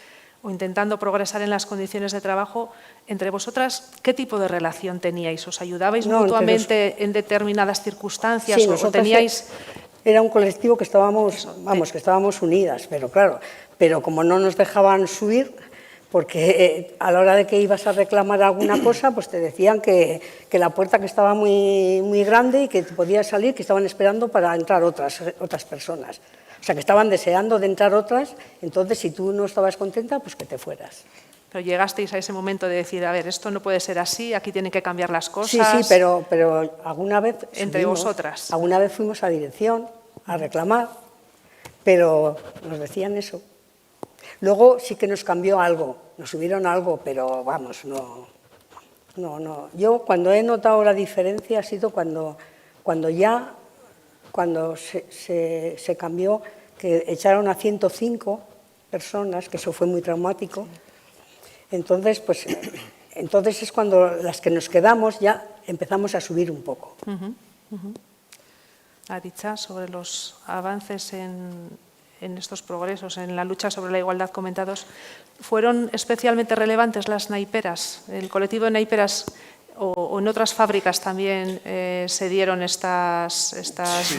o intentando progresar en las condiciones de trabajo. Entre vosotras, ¿qué tipo de relación teníais? ¿Os ayudabais mutuamente en determinadas circunstancias? Sí, ¿O teníais...? Era un colectivo que estábamos, que estábamos unidas, pero claro, pero como no nos dejaban subir, porque a la hora de que ibas a reclamar alguna cosa, pues te decían que la puerta que estaba muy grande y que te podías salir, que estaban esperando para entrar otras personas. O sea, que estaban deseando de entrar otras, entonces si tú no estabas contenta, pues que te fueras. Pero llegasteis a ese momento de decir, a ver, esto no puede ser así, aquí tienen que cambiar las cosas. Sí, pero alguna vez entre vosotras. Alguna vez fuimos a dirección a reclamar, pero nos decían eso. Luego sí que nos cambió algo, nos subieron algo, pero vamos, no. Yo cuando he notado la diferencia ha sido cuando se cambió, que echaron a 105 personas, que eso fue muy traumático. Entonces es cuando las que nos quedamos ya empezamos a subir un poco. Aritza, sobre los avances en estos progresos, en la lucha sobre la igualdad comentados, ¿fueron especialmente relevantes las naiperas? ¿El colectivo de naiperas o en otras fábricas también se dieron estas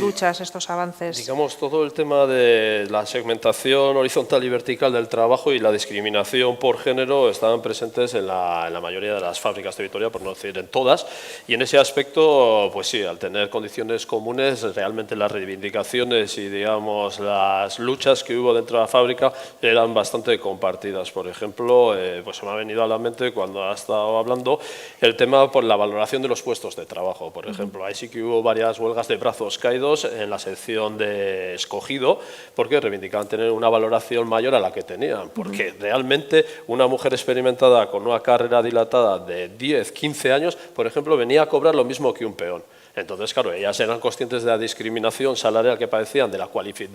luchas, estos avances? Digamos, todo el tema de la segmentación horizontal y vertical del trabajo y la discriminación por género estaban presentes en la mayoría de las fábricas de Vitoria, por no decir en todas, y en ese aspecto, pues sí, al tener condiciones comunes, realmente las reivindicaciones y, digamos, las luchas que hubo dentro de la fábrica eran bastante compartidas. Por ejemplo, pues se me ha venido a la mente cuando ha estado hablando el tema por la valoración de los puestos de trabajo. Por ejemplo, ahí sí que hubo varias huelgas de brazos caídos en la sección de escogido, porque reivindicaban tener una valoración mayor a la que tenían, porque realmente una mujer experimentada con una carrera dilatada de 10, 15 años, por ejemplo, venía a cobrar lo mismo que un peón. Entonces, claro, ellas eran conscientes de la discriminación salarial que padecían, de la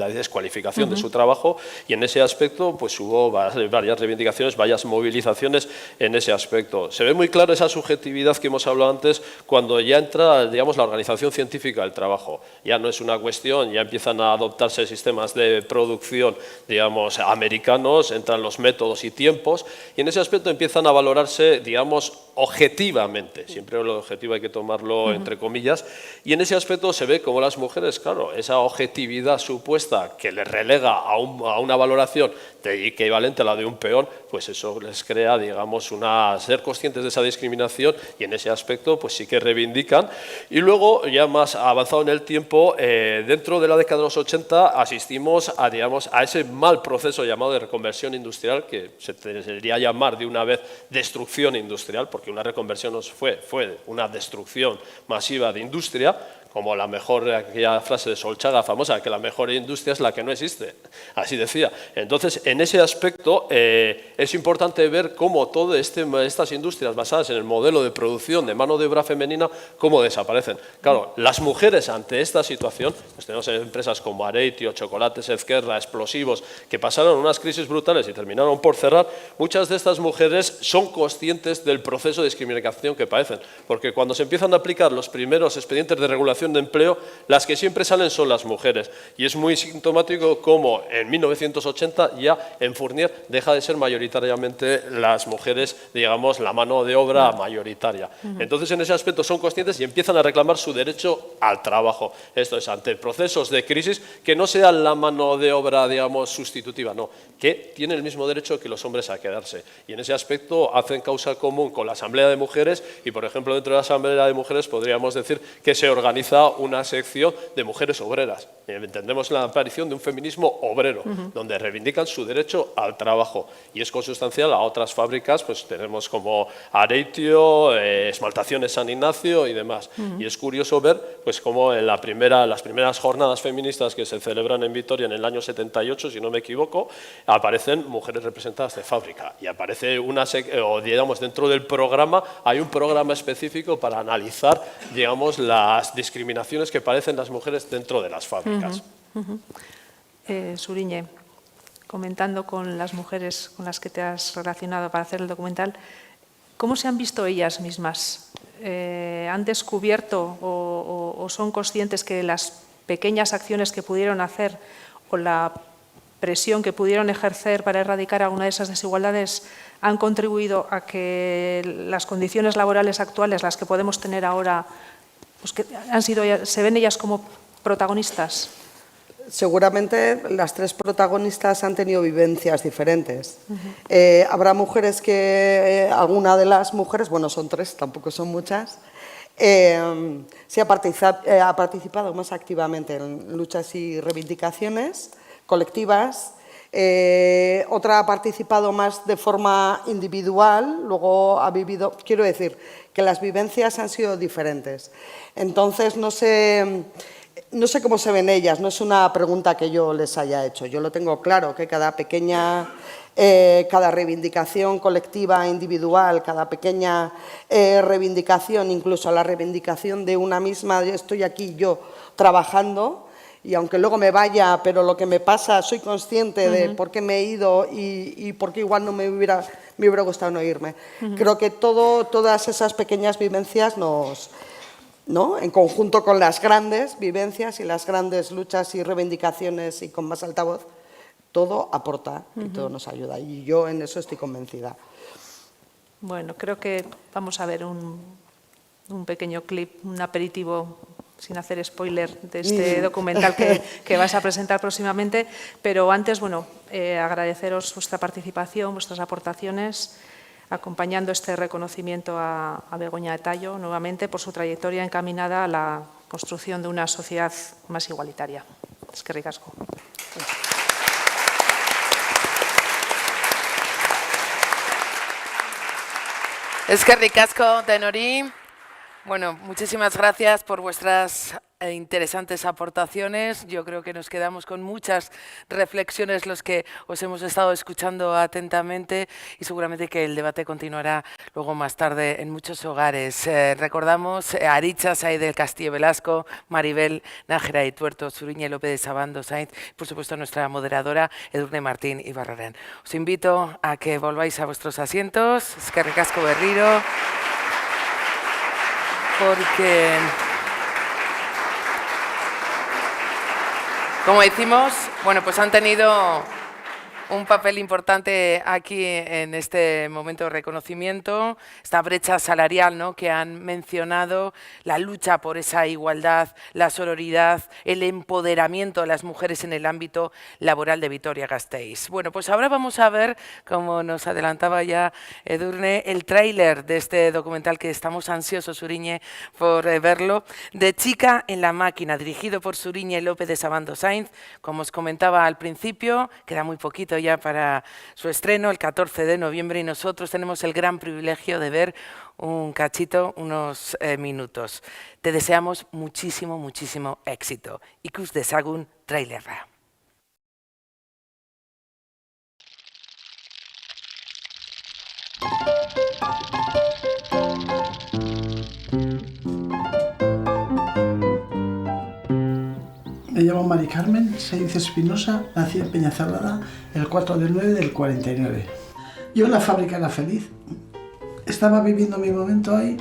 descualificación de su trabajo, y en ese aspecto pues hubo varias reivindicaciones, varias movilizaciones en ese aspecto. Se ve muy claro esa subjetividad que hemos hablado antes cuando ya entra, digamos, la organización científica del trabajo. Ya no es una cuestión, ya empiezan a adoptarse sistemas de producción, digamos, americanos, entran los métodos y tiempos, y en ese aspecto empiezan a valorarse, digamos, objetivamente. Siempre lo objetivo hay que tomarlo entre comillas. Y en ese aspecto se ve como las mujeres, claro, esa objetividad supuesta que les relega a una valoración equivalente a la de un peón, pues eso les crea, digamos, ser conscientes de esa discriminación, y en ese aspecto pues sí que reivindican. Y luego, ya más avanzado en el tiempo, dentro de la década de los 80 asistimos a, digamos, a ese mal proceso llamado de reconversión industrial, que se debería llamar de una vez destrucción industrial, porque una reconversión fue una destrucción masiva de industria, como aquella frase de Solchaga famosa, que la mejor industria es la que no existe, así decía. Entonces, en ese aspecto es importante ver cómo todas estas industrias basadas en el modelo de producción de mano de obra femenina, cómo desaparecen. Claro, las mujeres ante esta situación, pues tenemos empresas como Areitio, Chocolates Ezquerra, Explosivos, que pasaron unas crisis brutales y terminaron por cerrar. Muchas de estas mujeres son conscientes del proceso de discriminación que padecen, porque cuando se empiezan a aplicar los primeros expedientes de regulación de empleo, las que siempre salen son las mujeres, y es muy sintomático como en 1980 ya en Fournier deja de ser mayoritariamente las mujeres, digamos, la mano de obra mayoritaria. Entonces, en ese aspecto son conscientes y empiezan a reclamar su derecho al trabajo. Esto es, ante procesos de crisis, que no sea la mano de obra, digamos, sustitutiva, no, que tiene el mismo derecho que los hombres a quedarse. Y en ese aspecto hacen causa común con la Asamblea de Mujeres, y, por ejemplo, dentro de la Asamblea de Mujeres podríamos decir que se organiza realiza una sección de mujeres obreras. Entendemos la aparición de un feminismo obrero, donde reivindican su derecho al trabajo, y es consustancial a otras fábricas, pues tenemos como Areitio, Esmaltaciones San Ignacio y demás. Y es curioso ver pues cómo en las primeras jornadas feministas que se celebran en Vitoria en el año 78, si no me equivoco, aparecen mujeres representadas de fábrica, y aparece digamos, dentro del programa hay un programa específico para analizar, digamos, las discriminaciones que padecen las mujeres dentro de las fábricas. Suriñe, comentando con las mujeres con las que te has relacionado para hacer el documental, ¿cómo se han visto ellas mismas? ¿Han descubierto o son conscientes que las pequeñas acciones que pudieron hacer o la presión que pudieron ejercer para erradicar alguna de esas desigualdades han contribuido a que las condiciones laborales actuales, las que podemos tener ahora, pues que se ven ellas como protagonistas? Seguramente las tres protagonistas han tenido vivencias diferentes. Habrá mujeres que, alguna de las mujeres, bueno, son tres, tampoco son muchas, ha participado más activamente en luchas y reivindicaciones colectivas. Otra ha participado más de forma individual, luego ha vivido, quiero decir, que las vivencias han sido diferentes. Entonces, no sé cómo se ven ellas, no es una pregunta que yo les haya hecho. Yo lo tengo claro, que cada reivindicación colectiva, individual, cada pequeña reivindicación, incluso la reivindicación de una misma, estoy aquí yo trabajando, y aunque luego me vaya, pero lo que me pasa, soy consciente de por qué me he ido y por qué igual no me hubiera gustado no irme. Creo que todas esas pequeñas vivencias ¿no? En conjunto con las grandes vivencias y las grandes luchas y reivindicaciones y con más altavoz, todo aporta y todo nos ayuda. Y yo en eso estoy convencida. Bueno, creo que vamos a ver un pequeño clip, un aperitivo, sin hacer spoiler, de este documental que vas a presentar próximamente. Pero antes, bueno, agradeceros vuestra participación, vuestras aportaciones, acompañando este reconocimiento a Begoña de Tallo, nuevamente, por su trayectoria encaminada a la construcción de una sociedad más igualitaria. Eskerrik asko. Eskerrik asko denori. Bueno, muchísimas gracias por vuestras interesantes aportaciones. Yo creo que nos quedamos con muchas reflexiones los que os hemos estado escuchando atentamente, y seguramente que el debate continuará luego más tarde en muchos hogares. Recordamos a Aritza Saez del Castillo Velasco, Maribel Nájera y Tuerto, Suriñe López de Sabando Sainz, por supuesto nuestra moderadora Edurne Martín y Barrarén. Os invito a que volváis a vuestros asientos. Eskerrik asko berriro. Porque, como decimos, bueno, pues han tenido un papel importante aquí en este momento de reconocimiento, esta brecha salarial, ¿no?, que han mencionado, la lucha por esa igualdad, la sororidad, el empoderamiento de las mujeres en el ámbito laboral de Vitoria-Gasteiz. Bueno, pues ahora vamos a ver, como nos adelantaba ya Edurne, el tráiler de este documental que estamos ansiosos, Suriñe, por verlo, de Chica en la máquina, dirigido por Suriñe López de Sabando Sainz. Como os comentaba al principio, queda muy poquito ya para su estreno, el 14 de noviembre, y nosotros tenemos el gran privilegio de ver un cachito, unos minutos. Te deseamos muchísimo, muchísimo éxito. Ikus dezagun trailerra. Me llamo Mari Carmen Sainz Espinosa, nací en Peñacerrada el 4 de 9 del 49. Yo en la fábrica era feliz, estaba viviendo mi momento ahí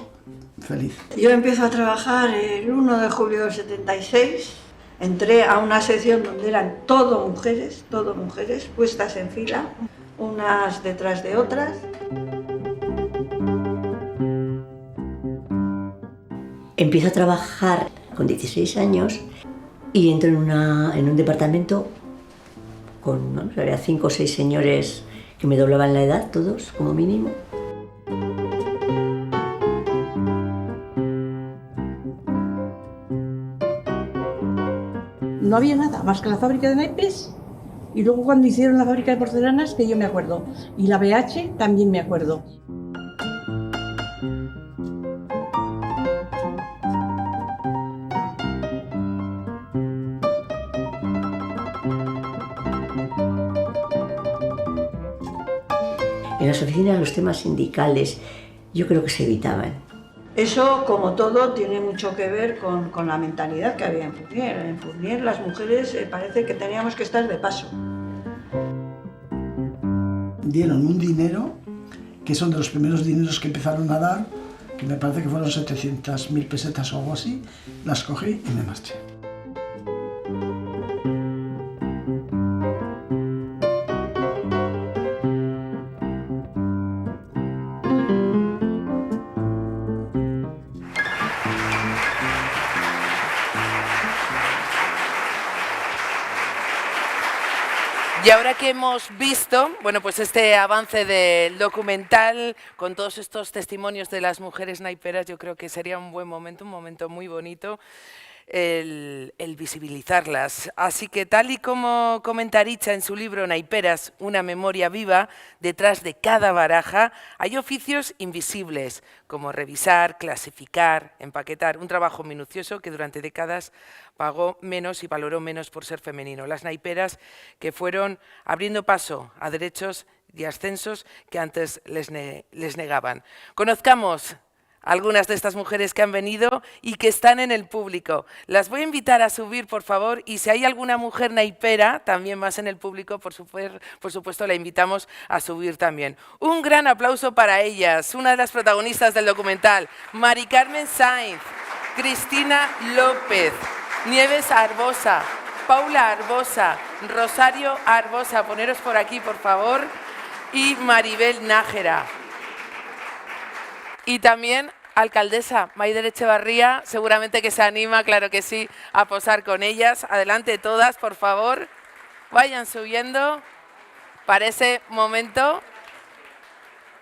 feliz. Yo empiezo a trabajar el 1 de julio del 76, entré a una sección donde eran todo mujeres, puestas en fila, unas detrás de otras. Empiezo a trabajar con 16 años y entro en un departamento con, ¿no?, había 5 o 6 señores que me doblaban la edad, todos, como mínimo. no había nada más que la fábrica de naipes y luego cuando hicieron la fábrica de porcelanas, que yo me acuerdo, y la BH también me acuerdo. En las oficinas los temas sindicales yo creo que se evitaban. Eso, como todo, tiene mucho que ver con la mentalidad que había en Fournier. En Fournier las mujeres parece que teníamos que estar de paso. Dieron un dinero, que son de los primeros dineros que empezaron a dar, que me parece que fueron 700.000 pesetas o algo así, las cogí y me marché. Y ahora que hemos visto, bueno, pues este avance del documental con todos estos testimonios de las mujeres naiperas, yo creo que sería un buen momento, un momento muy bonito, el visibilizarlas. Así que tal y como comenta Aritza en su libro Naiperas, una memoria viva, detrás de cada baraja hay oficios invisibles, como revisar, clasificar, empaquetar, un trabajo minucioso que durante décadas pagó menos y valoró menos por ser femenino. Las naiperas que fueron abriendo paso a derechos y ascensos que antes les negaban. Conozcamos algunas de estas mujeres que han venido y que están en el público. Las voy a invitar a subir, por favor, y si hay alguna mujer naipera, también más en el público, por supuesto, la invitamos a subir también. Un gran aplauso para ellas, una de las protagonistas del documental, Mari Carmen Sainz, Cristina López, Nieves Arbosa, Paula Arbosa, Rosario Arbosa, poneros por aquí, por favor, y Maribel Nájera. Y también alcaldesa Maider Echevarría, seguramente que se anima, claro que sí, a posar con ellas. Adelante todas, por favor. Vayan subiendo para ese momento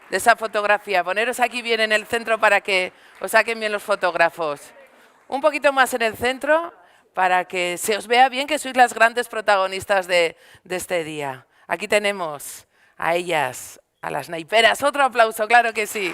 de esa fotografía. Poneros aquí bien en el centro para que os saquen bien los fotógrafos. Un poquito más en el centro para que se os vea bien que sois las grandes protagonistas de este día. Aquí tenemos a ellas, a las naiperas. Otro aplauso, claro que sí.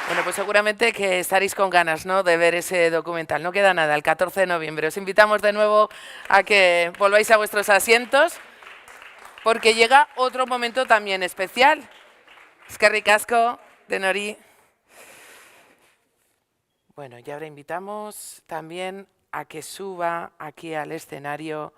Bueno, pues seguramente que estaréis con ganas, ¿no?, de ver ese documental. No queda nada, el 14 de noviembre. Os invitamos de nuevo a que volváis a vuestros asientos, porque llega otro momento también especial. Eskerrik asko, Denori. Bueno, y ahora invitamos también a que suba aquí al escenario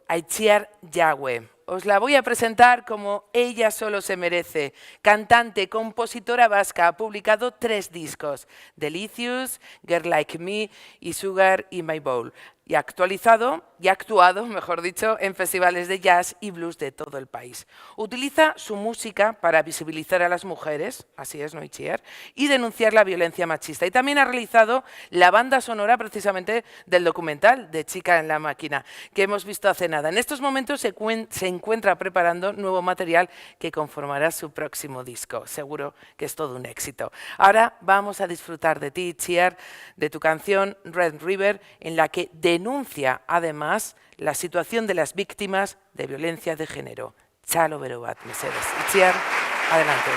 a Itziar Yagüe. Os la voy a presentar como ella solo se merece. Cantante, compositora vasca, ha publicado 3 discos, Delicious, Girl Like Me y Sugar in My Bowl. Y ha actuado, mejor dicho, en festivales de jazz y blues de todo el país. Utiliza su música para visibilizar a las mujeres, así es, ¿no, Itziar?, y denunciar la violencia machista. Y también ha realizado la banda sonora precisamente del documental de Chica en la Máquina, que hemos visto hace nada. En estos momentos se encuentra preparando nuevo material que conformará su próximo disco. Seguro que es todo un éxito. Ahora vamos a disfrutar de ti, Itziar, de tu canción Red River, en la que denuncia además la situación de las víctimas de violencia de género. Txalo bero bat, mesedez. Itziar, adelante.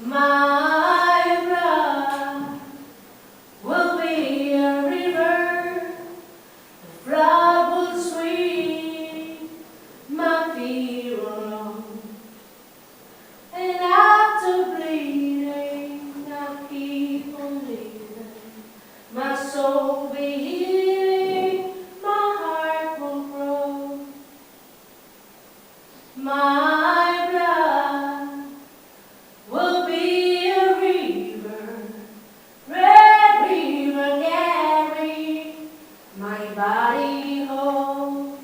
My blood will be My blood will be a river, red river carry my body home.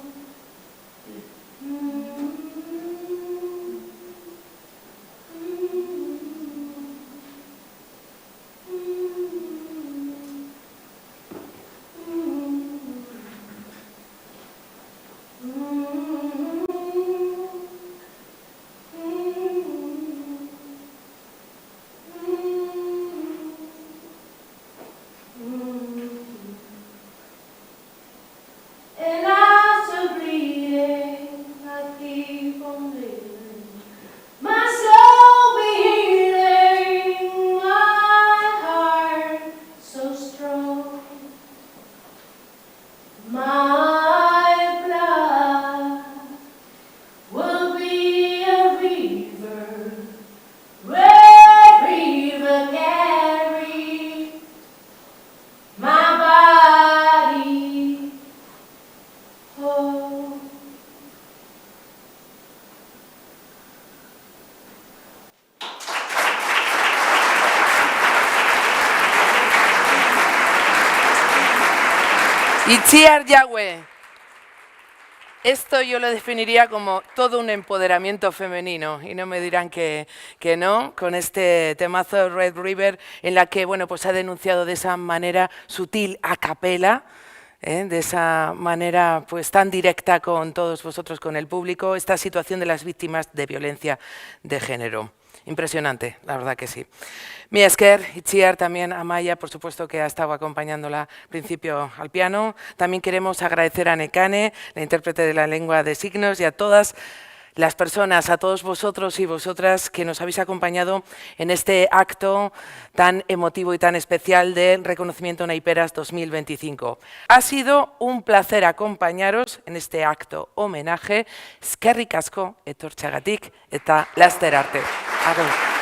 And after bleeding, I keep on living. My soul be healing, my heart so strong. My blood will be a river, red river carry my body home. Itziar Yagüe. Esto yo lo definiría como todo un empoderamiento femenino y no me dirán que no, con este temazo Red River en la que bueno, pues ha denunciado de esa manera sutil a capela, de esa manera pues tan directa con todos vosotros, con el público, esta situación de las víctimas de violencia de género. Impresionante, la verdad que sí. Mi esker, Itziar, también a Maya, por supuesto, que ha estado acompañándola al principio al piano. También queremos agradecer a Nekane, la intérprete de la lengua de signos, y a todas las personas, a todos vosotros y vosotras que nos habéis acompañado en este acto tan emotivo y tan especial de reconocimiento Naiperas 2025. Ha sido un placer acompañaros en este acto homenaje. Eskerrik asko etortzeagatik eta laster arte. Agur.